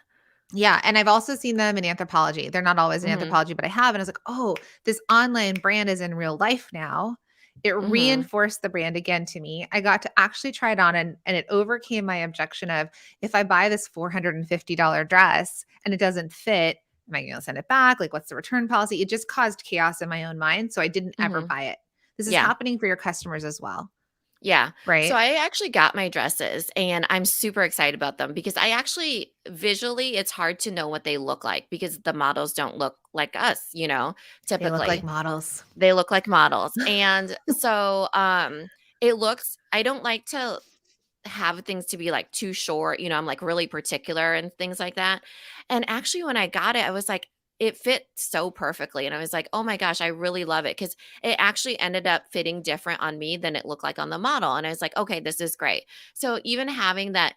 yeah, and I've also seen them in Anthropologie. They're not always in Mhm. Anthropologie, but I have, and I was like, "Oh, this online brand is in real life now." It Mhm. reinforced the brand again to me. I got to actually try it on, and it overcame my objection of, if I buy this $450 dress and it doesn't fit, am I gonna send it back? Like, what's the return policy? It just caused chaos in my own mind, so I didn't ever Mhm. buy it. This is Yeah. happening for your customers as well. Yeah. So right? I actually got my dresses and I'm super excited about them because I actually visually it's hard to know what they look like because the models don't look like us, They look like typically. models. They look like models. And so it looks I don't like to have things to be like too short, I'm like really particular and things like that. And actually when I got it, I was like it fit so perfectly and I was like, "Oh my gosh, I really love it" cuz it actually ended up fitting different on me than it looked like on the model. And I was like, "Okay, this is great." So even having that,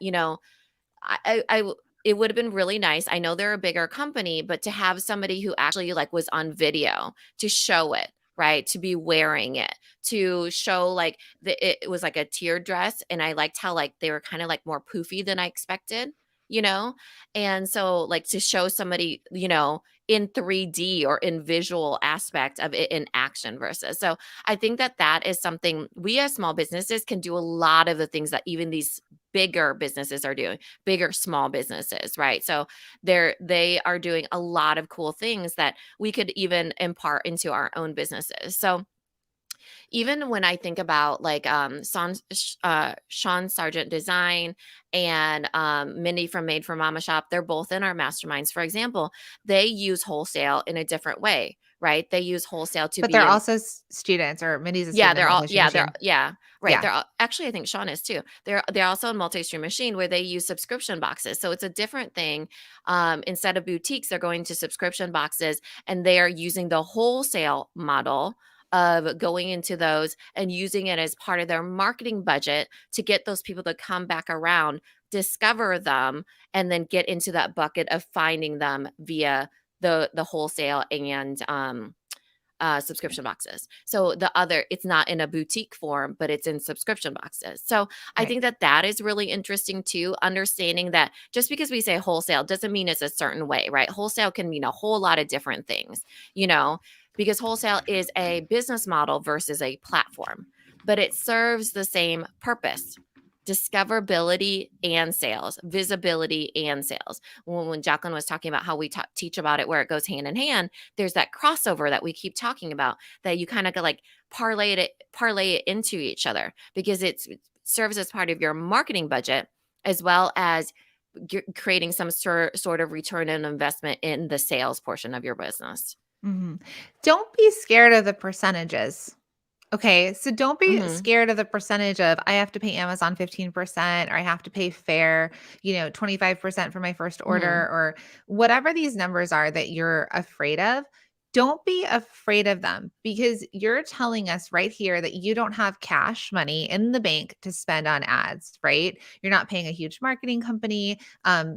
it would have been really nice. I know they're a bigger company, but to have somebody who actually like was on video to show it, right? To be wearing it, to show like it was like a tiered dress. And I liked how like they were kind of like more poofy than I expected, you know? And so like to show somebody, in 3D or in visual aspect of it in action versus. So I think that that is something we as small businesses can do a lot of the things that even these bigger businesses are doing, bigger small businesses, right? So they are doing a lot of cool things that we could even impart into our own businesses. So even when I think about like Sean Sargent Design and Minnie from Made for Mama Shop, they're both in our masterminds. For example, they use wholesale in a different way, right? They use wholesale to But be they're in. also students, or Minnie's a Yeah, student in they're all Multi-Stream yeah, they're Machine. yeah, right. Yeah. They're all, actually I think Sean is too. They're also in multi-stream machine where they use subscription boxes. So it's a different thing. Instead of boutiques, they're going to subscription boxes and they are using the wholesale model of going into those and using it as part of their marketing budget to get those people to come back around, discover them, and then get into that bucket of finding them via the wholesale and subscription boxes. So it's not in a boutique form, but it's in subscription boxes. So I Right. think that that is really interesting too, understanding that just because we say wholesale doesn't mean it's a certain way, right? Wholesale can mean a whole lot of different things, you know, because wholesale is a business model versus a platform, but it serves the same purpose. Discoverability and sales, visibility and sales. When Jacqueline was talking about how we teach about it, where it goes hand in hand, there's that crossover that we keep talking about that you kind of like parlay it into each other because it serves as part of your marketing budget as well as creating some sort of return on investment in the sales portion of your business. Mhm. Don't be scared of the percentages. Okay, so don't be Hmm. scared of the percentage of I have to pay Amazon 15% or I have to pay Fair, 25% for my first Hmm. order or whatever these numbers are that you're afraid of. Don't be afraid of them because you're telling us right here that you don't have cash money in the bank to spend on ads, right? You're not paying a huge marketing company.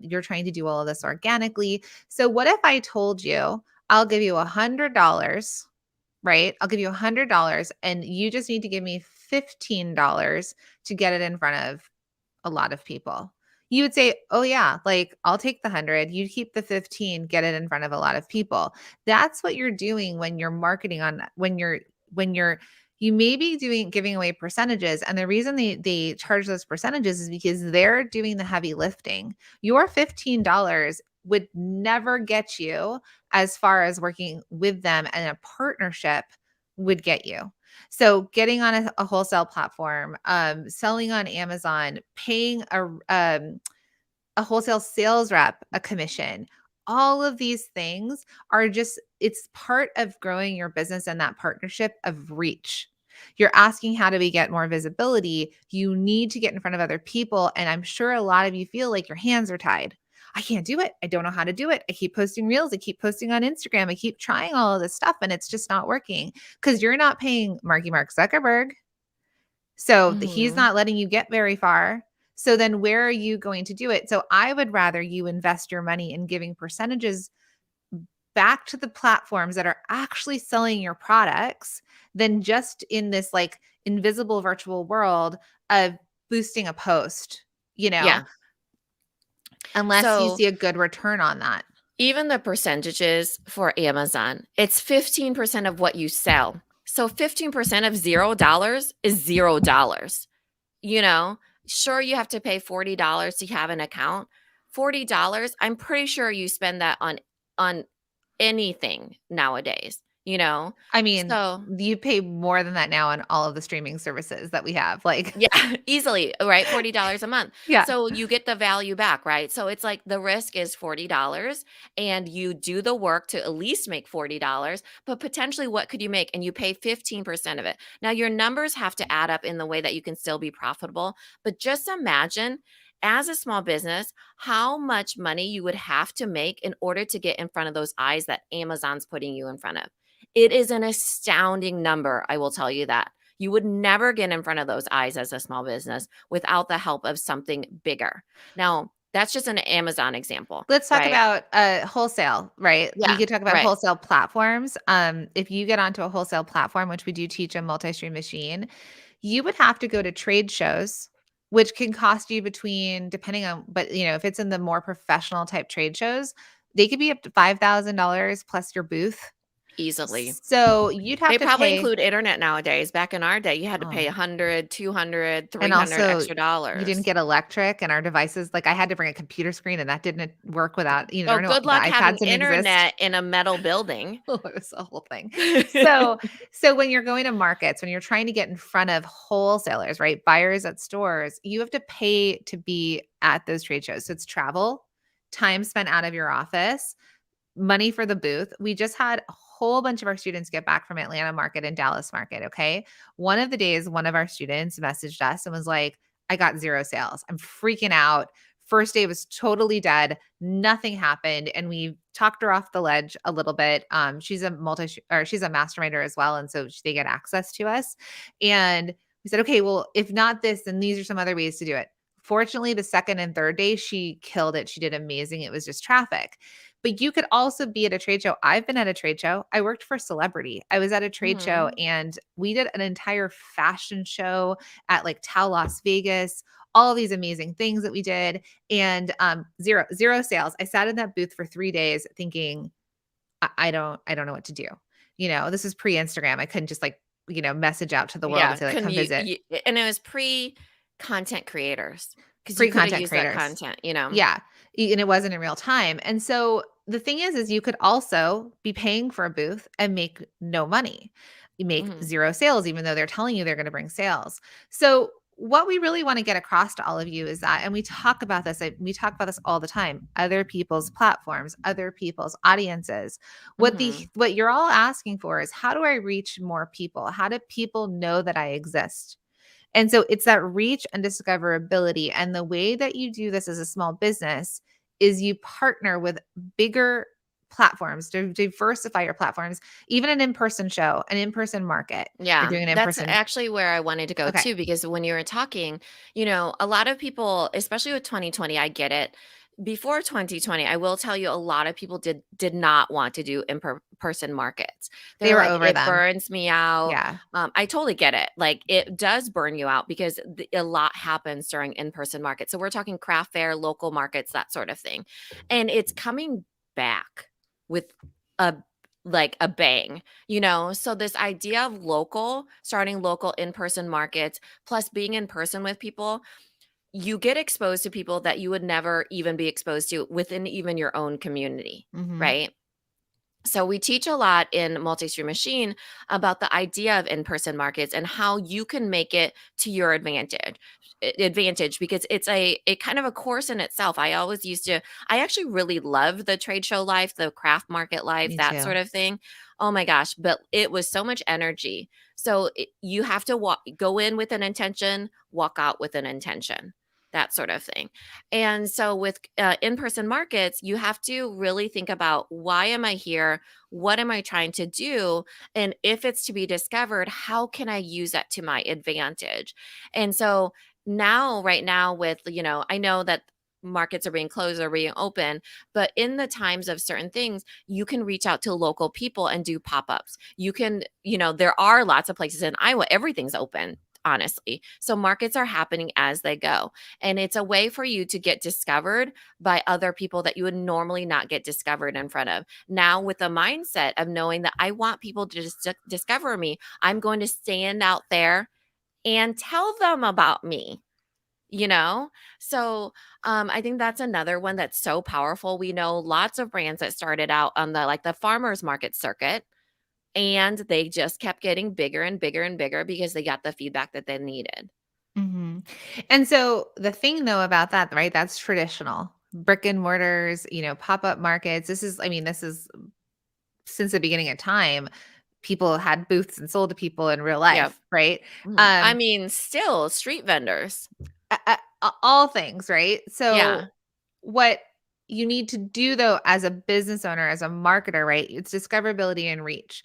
You're trying to do all of this organically. So, what if I told you I'll give you $100, right? I'll give you $100 and you just need to give me $15 to get it in front of a lot of people. You would say, "Oh yeah, like I'll take the 100, you keep the 15, get it in front of a lot of people." That's what you're doing when you're marketing on that. When you're you may be doing giving away percentages, and the reason they charge those percentages is because they're doing the heavy lifting. Your $15 would never get you as far as working with them, and a partnership would get you. So getting on a wholesale platform, selling on Amazon, paying a wholesale sales rep a commission, all of these things are just it's part of growing your business and that partnership of reach. You're asking how do we get more visibility? You need to get in front of other people. And I'm sure a lot of you feel like your hands are tied. I can't do it. I don't know how to do it. I keep posting reels. I keep posting on Instagram. I keep trying all of this stuff and it's just not working because you're not paying Mark Zuckerberg. So he's Hmm. not letting you get very far. So then where are you going to do it? So I would rather you invest your money in giving percentages back to the platforms that are actually selling your products than just in this like invisible virtual world of boosting a post, you know, Yeah. unless you So see a good return on that. even the percentages for Amazon, it's 15% of what you sell. So 15% of $0 is $0. You know, sure, you have to pay $40 to have an account. $40, I'm pretty sure you spend that on anything nowadays. you know? I mean, So you pay more than that now on all of the streaming services that we have. Like, yeah, easily, right? $40 a month. yeah. So you get the value back, right? So it's like the risk is $40 and you do the work to at least make $40, but potentially what could you make? And you pay 15% of it. Now your numbers have to add up in the way that you can still be profitable, but just imagine as a small business, how much money you would have to make in order to get in front of those eyes that Amazon's putting you in front of. It is an astounding number, I will tell you that. You would never get in front of those eyes as a small business without the help of something bigger. Now, that's just an Amazon example, Let's talk right? about wholesale, right? We Yeah, could talk about right. wholesale platforms. If you get onto a wholesale platform, which we do teach a multi-stream machine, you would have to go to trade shows, which can cost you between, depending on, but if it's in the more professional type trade shows, they could be up to $5,000 plus your booth. Easily. So you'd have They to probably pay. include internet nowadays. Back in our day, you had to pay Oh. 100, 200, And 300 also, extra you didn't dollars. get electric and our devices, like, I had to bring a computer screen and that didn't work without, Oh, no, good the luck having iPads didn't exist. internet in a metal building. Oh, it was a whole thing. So so when you're going to markets, when you're trying to get in front of wholesalers, right, buyers at stores, you have to pay to be at those trade shows. So it's travel, time spent out of your office, money for the booth. We just had a whole bunch of our students get back from Atlanta market and Dallas market, okay? One of the days, one of our students messaged us and was like, "I got 0 sales. I'm freaking out. First day was totally dead. Nothing happened." And we talked her off the ledge a little bit. She's a masterminder as well, and so they get access to us. And we said, "Okay, well, if not this, then these are some other ways to do it." Fortunately, the second and third day, she killed it. She did amazing. It was just traffic. But you could also be at a trade show. I've been at a trade show. I worked for Celebrity. I was at a trade show Mhm. and we did an entire fashion show at like Tau Las Vegas, all of these amazing things that we did. And zero sales. I sat in that booth for 3 days thinking, I don't know what to do. This is pre-Instagram. I couldn't just like, message out to the world and Yeah, say, like, couldn't come you, visit. you and it was pre-content creators because you coulda Pre-content used that creators. content, you know? Yeah, and it wasn't in real time, and so the thing is you could also be paying for a booth and make no money. You make Mhm, 0 sales even though they're telling you they're gonna bring sales. So, what we really wanna get across to all of you is that, and we talk about this all the time, other people's platforms, other people's audiences. mhm. What you're all asking for is, "How do I reach more people? How do people know that I exist?" And so it's that reach and discoverability. And the way that you do this as a small business is you partner with bigger platforms to diversify your platforms, even an in-person show, an in-person market. You're Yeah, doing an that's in-person. actually where I wanted to go Okay. too, because when you were talking, a lot of people, especially with 2020, I get it. Before 2020, I will tell you a lot of people did not want to do in person markets. They They're were like, over it them. burns me out. Yeah. I totally get it. Like it does burn you out because a lot happens during in-person markets. So we're talking craft fair, local markets, that sort of thing. And it's coming back with a like a bang, so this idea of starting local in-person markets plus being in person with people, you get exposed to people that you would never even be exposed to within even your own community, Mhm. right? So we teach a lot in multi-stream machine about the idea of in-person markets and how you can make it to your advantage because it's a kind of a course in itself. I actually really love the trade show life, the craft market life, Me that too. sort of thing. Oh my gosh, but it was so much energy. So you have to go in with an intention, walk out with an intention, that sort of thing. And so with in-person markets, you have to really think about, why am I here? What am I trying to do? And if it's to be discovered, how can I use that to my advantage? And so right now with, I know that markets are being closed or being open, but in the times of certain things, you can reach out to local people and do pop-ups. You can, there are lots of places in Iowa, everything's open, honestly. So markets are happening as they go. And it's a way for you to get discovered by other people that you would normally not get discovered in front of. Now, with the mindset of knowing that I want people to discover me, I'm going to stand out there and tell them about me. You know, so I think that's another one that's so powerful. We know lots of brands that started out on the farmers market circuit, And they just kept getting bigger and bigger and bigger because they got the feedback that they needed. Mhm. And so the thing though about that, right? That's traditional. Brick and mortars, pop-up markets. This is since the beginning of time, people had booths and sold to people in real Yep. life, right? I Um, mean, still street vendors. all things, right? So Yeah. what you need to do though as a business owner, as a marketer, right? It's discoverability and reach.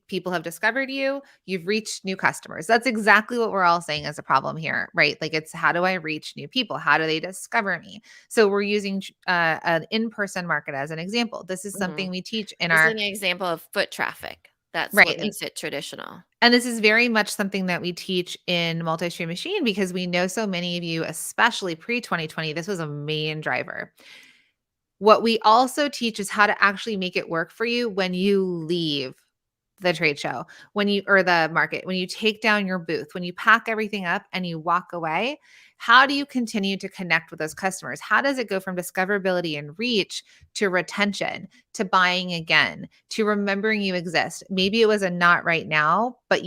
People have discovered you, you've reached new customers. That's exactly what we're all saying is a problem here, right? Like it's how do I reach new people? How do they discover me? So we're using an in-person market as an example. This is something Mhm. we teach in This is our an example of foot traffic. That's what right. makes it traditional. And this is very much something that we teach in multi-stream machine because we know so many of you, especially pre-2020, this was a main driver. What we also teach is how to actually make it work for you when you leave the trade show, or the market, when you take down your booth, when you pack everything up and you walk away, how do you continue to connect with those customers? How does it go from discoverability and reach to retention, to buying again, to remembering you exist? Maybe it was a not right now, but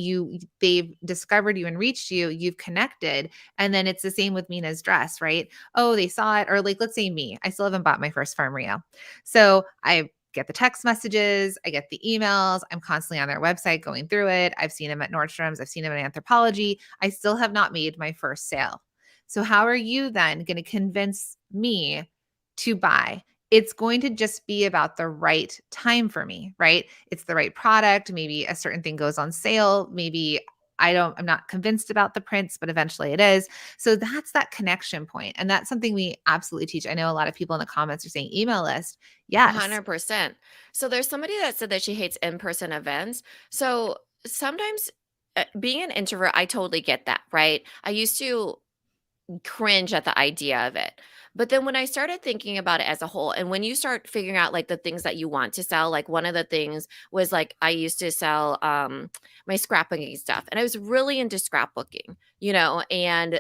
they've discovered you and reached you, you've connected. And then it's the same with Mina's dress, right? Oh, they saw it. Or like, let's say me, I still haven't bought my first Farm Rio. So I get the text messages, I get the emails. I'm constantly on their website going through it. I've seen them at Nordstrom's, I've seen them in Anthropologie. I still have not made my first sale. So, how are you then going to convince me to buy? It's going to just be about the right time for me, right? It's the right product. Maybe a certain thing goes on sale. Maybe I'm not convinced about the prints, but eventually it is. So that's that connection point. And that's something we absolutely teach. I know a lot of people in the comments are saying email list. Yes. 100%. So there's somebody that said that she hates in-person events. So sometimes being an introvert, I totally get that, right? I used to cringe at the idea of it. But then when I started thinking about it as a whole, and when you start figuring out like the things that you want to sell, like one of the things was like I used to sell my scrapbooking stuff, and I was really into scrapbooking, and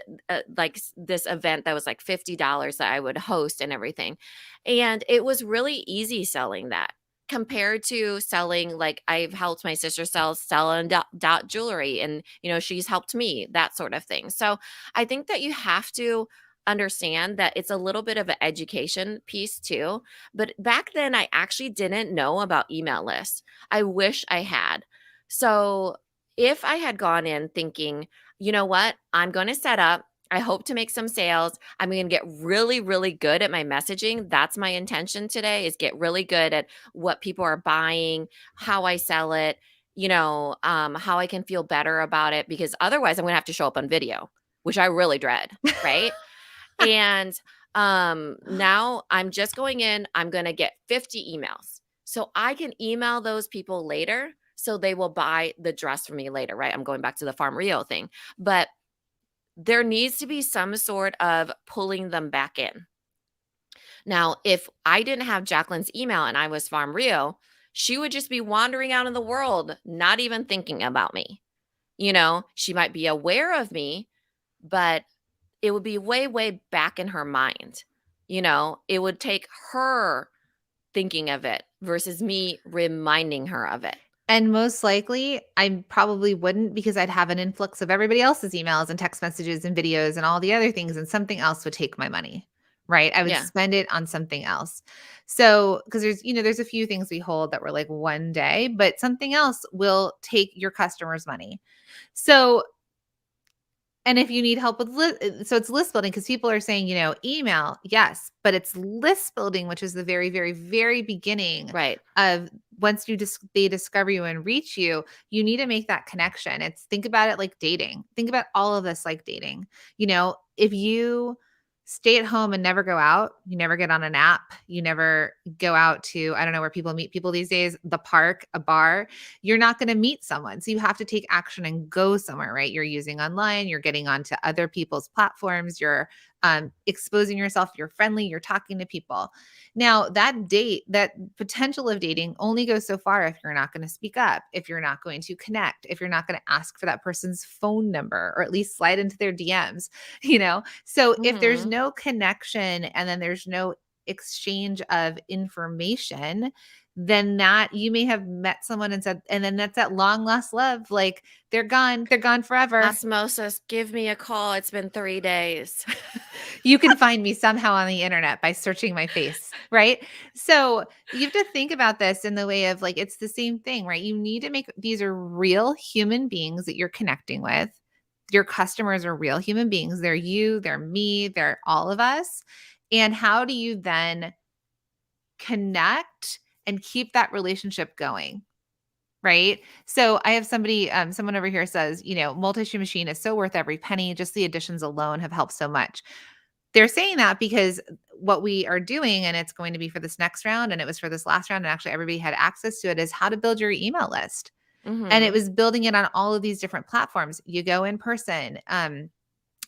this event that was like $50 that I would host and everything. And it was really easy selling that compared to selling like I've helped my sister sell and dot jewelry, and she's helped me, that sort of thing. So I think that you have to understand that it's a little bit of an education piece too. But back then, I actually didn't know about email lists. I wish I had. So if I had gone in thinking, you know what, I'm going to set up, I hope to make some sales. I'm going to get really, really good at my messaging. That's my intention today, is get really good at what people are buying, how I sell it, how I can feel better about it, because otherwise I'm going to have to show up on video, which I really dread, right? And now I'm just going in, I'm going to get 50 emails. So I can email those people later so they will buy the dress from me later, right? I'm going back to the Farm Rio thing. But there needs to be some sort of pulling them back in. Now, if I didn't have Jacqueline's email and I was Farm Rio, she would just be wandering out in the world, not even thinking about me. She might be aware of me, but it would be way, way back in her mind. It would take her thinking of it versus me reminding her of it. And most likely, I probably wouldn't because I'd have an influx of everybody else's emails and text messages and videos and all the other things, and something else would take my money, right? I would Yeah. spend it on something else. So, because there's a few things we hold that were like one day, but something else will take your customers' money. So, and if you need help with so it's list building because people are saying, email, yes, but it's list building, which is the very, very, very beginning Right. of once they discover you and reach you, you need to make that connection. Think about it like dating. Think about all of this like dating. If you stay at home and never go out, you never get on an app, you never go out to, I don't know where people meet people these days, the park, a bar, you're not going to meet someone. So you have to take action and go somewhere, right? You're using online, you're getting onto other people's platforms, you're exposing yourself, you're friendly, you're talking to people. Now, that potential of dating only goes so far if you're not going to speak up, if you're not going to connect, if you're not going to ask for that person's phone number or at least slide into their DMs, So if there's Mhm. no connection and then there's no exchange of information, then that you may have met someone and said, and then that's that long lost love. Like they're gone forever. Osmosis, give me a call. It's been 3 days. You can find me somehow on the internet by searching my face, right? So you have to think about this in the way of like, it's the same thing, right? You need to make, these are real human beings that you're connecting with. Your customers are real human beings. They're you, they're me, they're all of us. And how do you then connect and keep that relationship going? Right. So I have somebody, someone over here says, multi-stream machine is so worth every penny. Just the additions alone have helped so much. They're saying that because what we are doing, and it's going to be for this next round, and it was for this last round, and actually everybody had access to it, is how to build your email list. And it was building it on all of these different platforms. You go in person,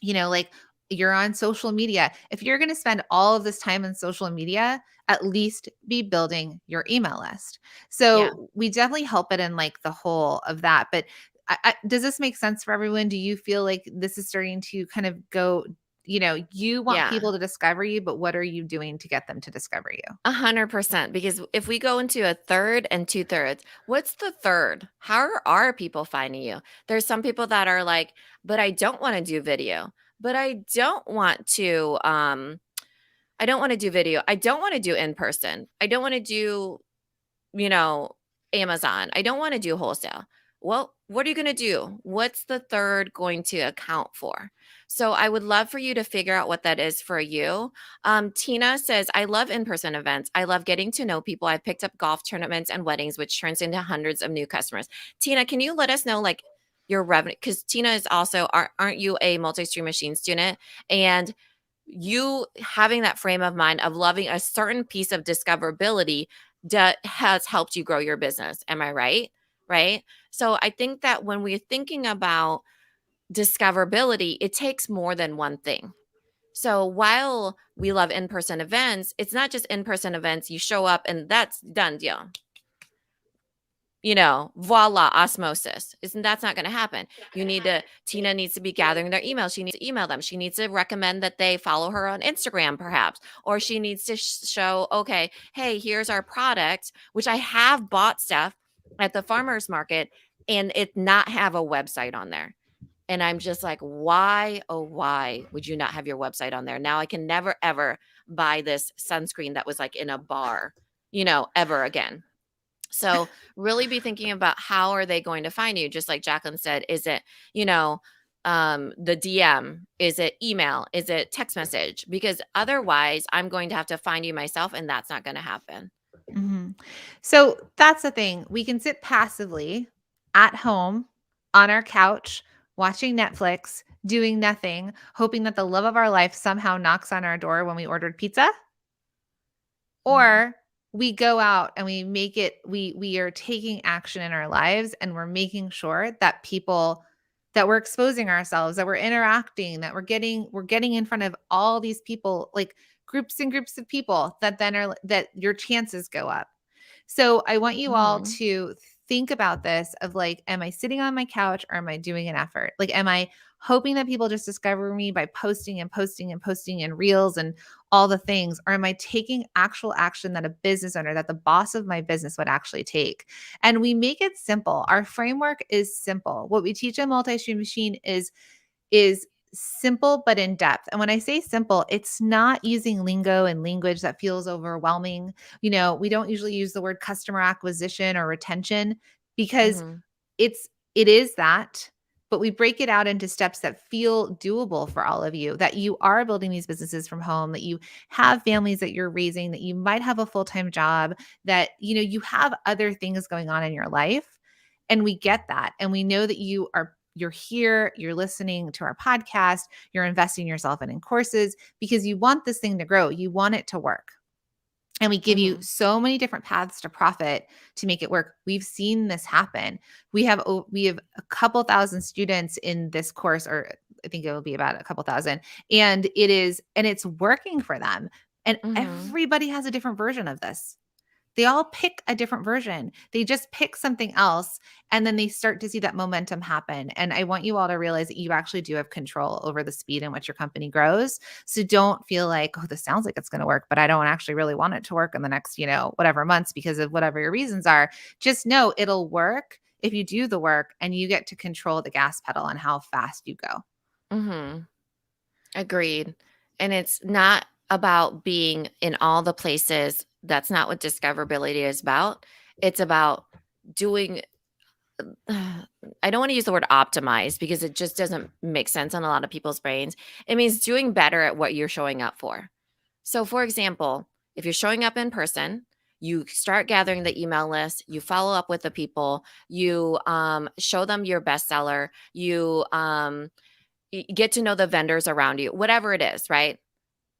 like you're on social media. If you're going to spend all of this time on social media, at least be building your email list. So we definitely help it in like the whole of that. But does this make sense for everyone? Do you feel like this is starting to kind of go, you want people to discover you, but what are you doing to get them to discover you? 100%. Because if we go into a third and 2/3, what's the third? How are people finding you? There's some people that are like, but I don't want to do video. But I don't want to do video. I don't want to do in person. I don't want to do, Amazon. I don't want to do wholesale. Well, what are you going to do? What's the third going to account for? So I would love for you to figure out what that is for you. Tina says, I love in-person events. I love getting to know people. I've picked up golf tournaments and weddings, which turns into hundreds of new customers. Tina, can you let us know like your revenue? Because Tina is also, aren't you a multi-stream machine student? And you having that frame of mind of loving a certain piece of discoverability that has helped you grow your business. Am I right? Right. So I think that when we're thinking about discoverability, it takes more than one thing. So while we love in-person events, it's not just in-person events. You show up and that's done deal. Voila, osmosis. That's not going to happen. Tina needs to be gathering their emails. She needs to email them. She needs to recommend that they follow her on Instagram, perhaps, or she needs to show, okay, hey, here's our product, which I have bought stuff at the farmer's market and it not have a website on there. And I'm just like, why, oh, why would you not have your website on there? Now I can never, ever buy this sunscreen that was like in a bar, ever again. So really be thinking about how are they going to find you? Just like Jacqueline said, is it, the DM? Is it email? Is it text message? Because otherwise I'm going to have to find you myself and that's not going to happen. Mm-hmm. So that's the thing. We can sit passively at home on our couch, watching Netflix, doing nothing, hoping that the love of our life somehow knocks on our door when we ordered pizza. Or we go out and we make it, we are taking action in our lives and we're making sure that that we're exposing ourselves, that we're interacting, that we're getting in front of all these people, like groups and groups of people that your chances go up. So I want you all to think about this of like, am I sitting on my couch or am I doing an effort? Like, am I hoping that people just discover me by posting and posting and posting and reels and all the things? Or am I taking actual action that a business owner, that the boss of my business would actually take? And we make it simple. Our framework is simple. What we teach in Multi-Stream Machine is simple but in depth. And when I say simple, it's not using lingo and language that feels overwhelming. We don't usually use the word customer acquisition or retention because it is that, but we break it out into steps that feel doable for all of you, that you are building these businesses from home, that you have families that you're raising, that you might have a full-time job, that you have other things going on in your life. And we get that. And we know that you're here, you're listening to our podcast, you're investing yourself in courses because you want this thing to grow. You want it to work. And we give you so many different paths to profit to make it work. We've seen this happen. We have a couple thousand students in this course, or I think it will be about a couple thousand. And it's working for them. And everybody has a different version of this. They all pick a different version. They just pick something else, and then they start to see that momentum happen. And I want you all to realize that you actually do have control over the speed in which your company grows. So don't feel like, oh, this sounds like it's going to work, but I don't actually really want it to work in the next, whatever months because of whatever your reasons are. Just know it'll work if you do the work and you get to control the gas pedal on how fast you go. Mm-hmm. Agreed. And it's not about being in all the places. That's not what discoverability is about. It's about doing I don't want to use the word optimize because it just doesn't make sense on a lot of people's brains. It means doing better at what you're showing up for. So, for example, if you're showing up in person, you start gathering the email list, you follow up with the people, you show them your bestseller, you get to know the vendors around you, whatever it is, right?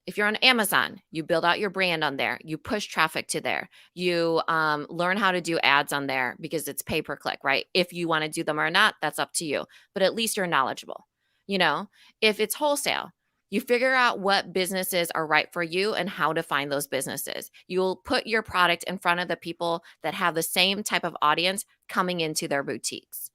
If you're on Amazon, you build out your brand on there. You push traffic to there. You learn how to do ads on there because it's pay per click, right? If you want to do them or not, that's up to you. But at least you're knowledgeable. If it's wholesale, you figure out what businesses are right for you and how to find those businesses. You'll put your product in front of the people that have the same type of audience coming into their boutiques.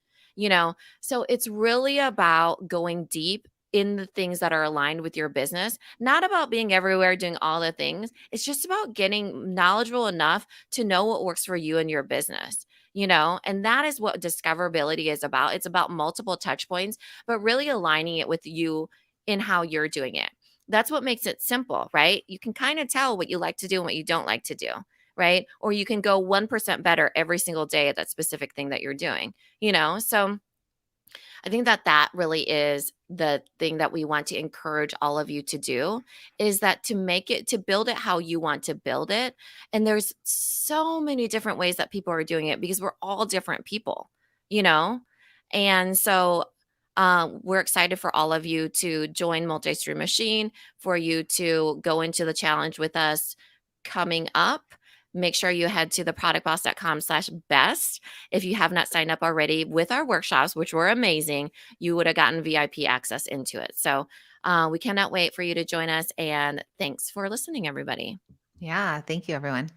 So it's really about going deep in the things that are aligned with your business, not about being everywhere doing all the things. It's just about getting knowledgeable enough to know what works for you and your business, and that is what discoverability is about. It's about multiple touch points, but really aligning it with you in how you're doing it. That's what makes it simple, right? You can kind of tell what you like to do and what you don't like to do, right? Or you can go 1% better every single day at that specific thing that you're doing, So I think that really is the thing that we want to encourage all of you to do, is that to build it how you want to build it. And there's so many different ways that people are doing it because we're all different people, And so we're excited for all of you to join Multi-Stream Machine, for you to go into the challenge with us coming up. Make sure you head to theproductboss.com/best. If you have not signed up already with our workshops, which were amazing, you would have gotten VIP access into it. So we cannot wait for you to join us. And thanks for listening, everybody. Yeah. Thank you, everyone.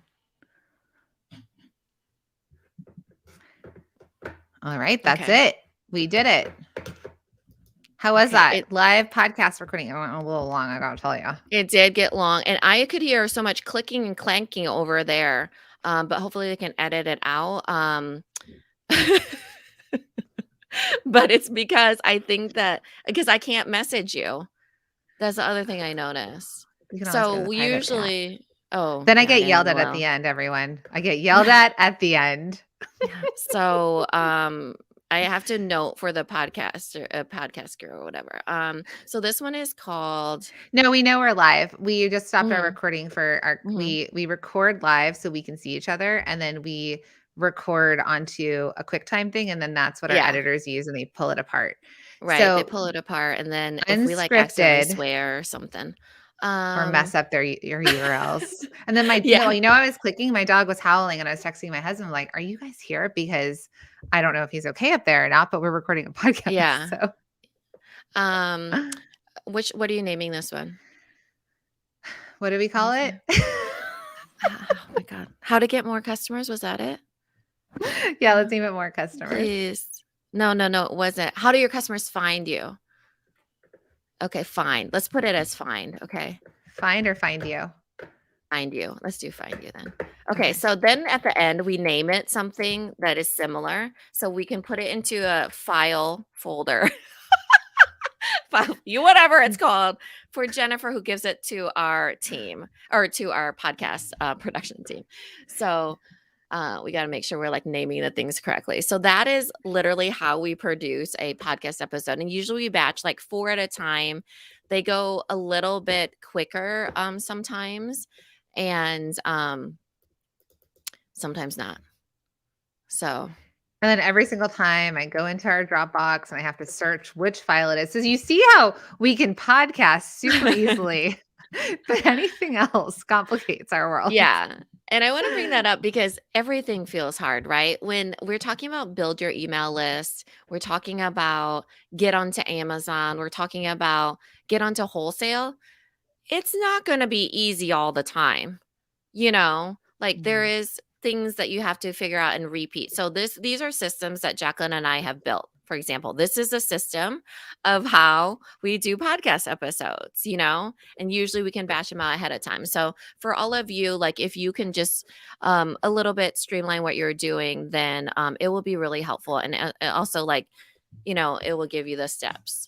All right. That's it. We did it. How was that? Live podcast recording. It went a little long, I gotta tell you. It did get long, and I could hear so much clicking and clanking over there, but hopefully they can edit it out. But it's because I can't message you. That's the other thing I noticed. So we usually then I get yelled at the end, everyone. I get yelled at the end. So I have to note for the podcast or whatever. So this one is called. No, we know we're live. We just stopped our recording for our. We record live so we can see each other, and then we record onto a QuickTime thing, and then that's what our editors use, and they pull it apart. Right, so, they pull it apart, and then if we accidentally swear or something. Or mess up your URLs. And then I was clicking, my dog was howling and I was texting my husband like, are you guys here? Because I don't know if he's okay up there or not, but we're recording a podcast. Yeah. So what are you naming this one? What do we call it? Oh my God. How to get more customers? Was that it? Yeah, let's name it more customers. Please. No, it wasn't. How do your customers find you? Okay, find. Let's put it as find. Okay. Find or find you? Find you. Let's do find you then. Okay, so then at the end, we name it something that is similar. So we can put it into a file folder. Whatever it's called, for Jennifer, who gives it to our team or to our podcast production team. So we got to make sure we're naming the things correctly. So that is literally how we produce a podcast episode. And usually we batch 4 at a time. They go a little bit quicker sometimes, and sometimes not. So. And then every single time I go into our Dropbox and I have to search which file it is. So you see how we can podcast super easily, but anything else complicates our world. Yeah. And I want to bring that up because everything feels hard, right? When we're talking about build your email list, we're talking about get onto Amazon, we're talking about get onto wholesale. It's not going to be easy all the time. There is things that you have to figure out and repeat. So these are systems that Jacqueline and I have built. For example, this is a system of how we do podcast episodes, and usually we can bash them out ahead of time. So for all of you, like if you can just a little bit streamline what you're doing, then it will be really helpful. And also like, it will give you the steps.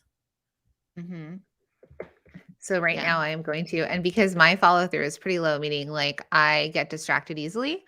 Mm-hmm. So right Yeah. now I am going to, and because my follow through is pretty low, meaning like I get distracted easily,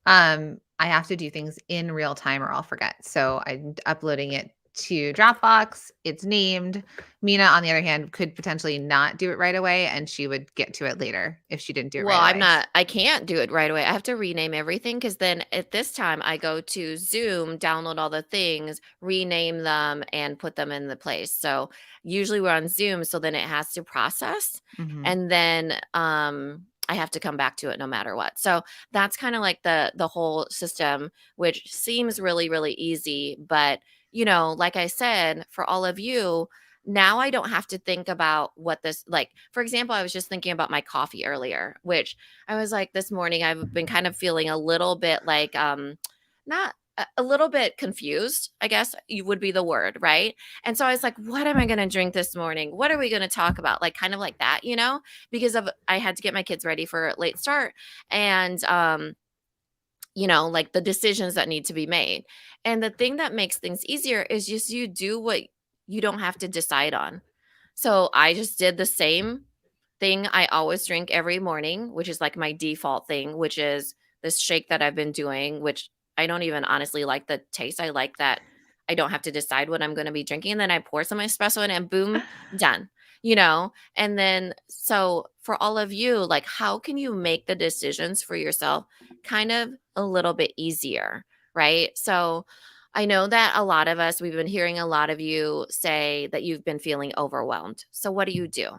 I have to do things in real time or I'll forget. So I'm uploading it to Dropbox. It's named. Mina, on the other hand, could potentially not do it right away and she would get to it later if she didn't do it Well, right away. I can't do it right away. I have to rename everything because then at this time I go to Zoom, download all the things, rename them, and put them in the place. So usually we're on Zoom, so then it has to process. Mm-hmm. And then I have to come back to it no matter what. So that's kind of like the whole system, which seems really, really easy. But, like I said, for all of you, now I don't have to think about what this like. For example, I was just thinking about my coffee earlier, which I was like this morning I've been kind of feeling a little bit like not a little bit confused, I guess you would be the word, right? And so I was like, what am I going to drink this morning? What are we going to talk about? Like kind of like that, because I had to get my kids ready for a late start and like the decisions that need to be made. And the thing that makes things easier is just you do what you don't have to decide on. So I just did the same thing I always drink every morning, which is like my default thing, which is this shake that I've been doing, which I don't even honestly like the taste. I like that I don't have to decide what I'm going to be drinking. And then I pour some espresso in and boom, done, And then, so for all of you, like, how can you make the decisions for yourself kind of a little bit easier, right? So I know that a lot of us, we've been hearing a lot of you say that you've been feeling overwhelmed. So what do you do?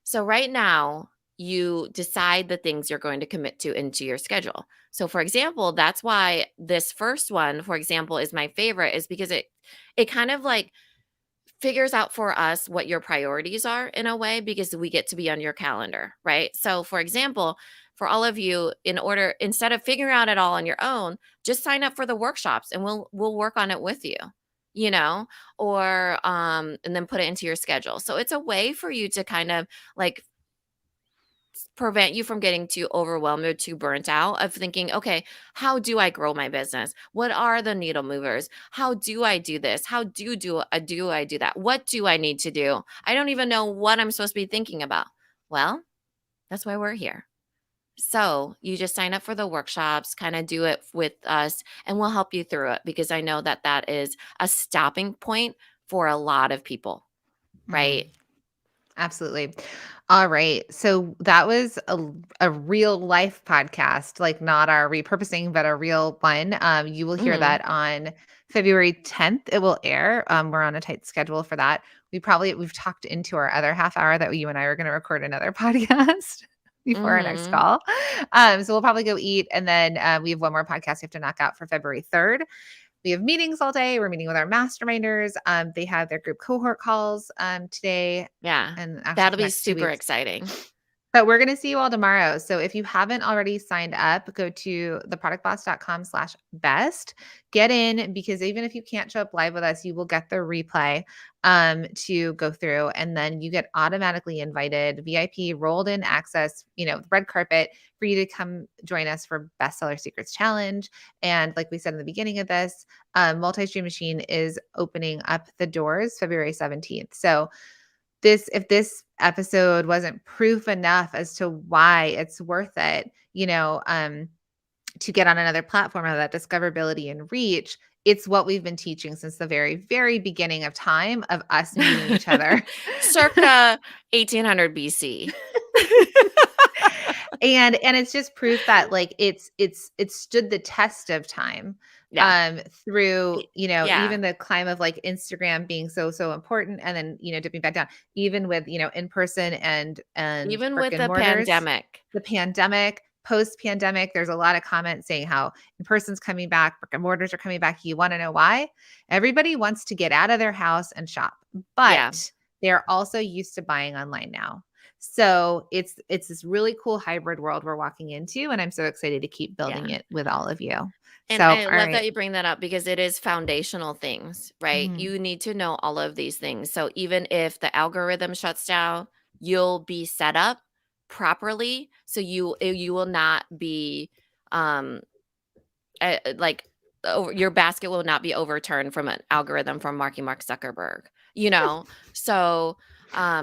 So right now, you decide the things you're going to commit to into your schedule. So for example, that's why this first one, for example, is my favorite, is because it kind of like figures out for us what your priorities are in a way, because we get to be on your calendar, right? So for example, for all of you, instead of figuring out it all on your own, just sign up for the workshops and we'll work on it with you, or and then put it into your schedule. So it's a way for you to kind of like prevent you from getting too overwhelmed or too burnt out of thinking, okay, how do I grow my business? What are the needle movers? How do I do this? How do I do that? What do I need to do? I don't even know what I'm supposed to be thinking about. Well, that's why we're here. So you just sign up for the workshops, kind of do it with us, and we'll help you through it, because I know that that is a stopping point for a lot of people, right? Mm-hmm. Absolutely. All right. So that was a real life podcast, like not our repurposing, but a real one. You will hear Mhm. that on February 10th. It will air. We're on a tight schedule for that. We've talked into our other half hour that you and I are going to record another podcast before our next Mhm. call. So we'll probably go eat. And then we have one more podcast we have to knock out for February 3rd. We have meetings all day. We're meeting with our masterminders. They have their group cohort calls today Yeah. and actually That'll for the be next 2 super weeks. exciting. But we're going to see you all tomorrow. So if you haven't already signed up, go to theproductboss.com/best. Get in, because even if you can't show up live with us, you will get the replay to go through. And then you get automatically invited, VIP, rolled in access, red carpet for you to come join us for Bestseller Secrets Challenge. And like we said in the beginning of this, Multi-Stream Machine is opening up the doors February 17th. So if this episode wasn't proof enough as to why it's worth it, to get on another platform of that discoverability and reach, it's what we've been teaching since the very, very beginning of time of us meeting each other. Circa 1800 BC. And it's just proof that like it's stood the test of time Yeah. through Yeah. even the climb of like Instagram being so important, and then dipping back down, even with in person and Even brick with and the mortars, pandemic. the pandemic, post pandemic, there's a lot of comments saying how in person's coming back, brick and mortars are coming back. You want to know why? Everybody wants to get out of their house and shop, Yeah. but they're also used to buying online now. So it's this really cool hybrid world we're walking into, and I'm so excited to keep building Yeah. it with all of you. And So, I all love right. that you bring that up because it is foundational things, right? Mhm. You need to know all of these things. So even if the algorithm shuts down, you'll be set up properly so you will not be um like your basket will not be overturned from an algorithm from Mark Zuckerberg, you know? So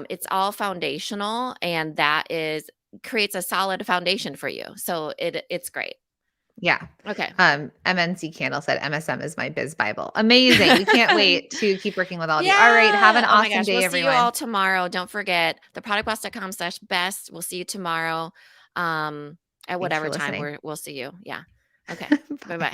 it's all foundational and that is creates a solid foundation for you. So it's great. Yeah. Okay. MNC Candle said MSM is my biz Bible. Amazing. We can't wait to keep working with all of you. All right. Have an Yeah. Oh my awesome gosh. day, We'll see you all everyone. tomorrow. Don't forget theproductboss.com/best. We'll see you tomorrow. Um, at Thanks for whatever time listening. we'll see you. Yeah. Okay. Bye Bye. bye.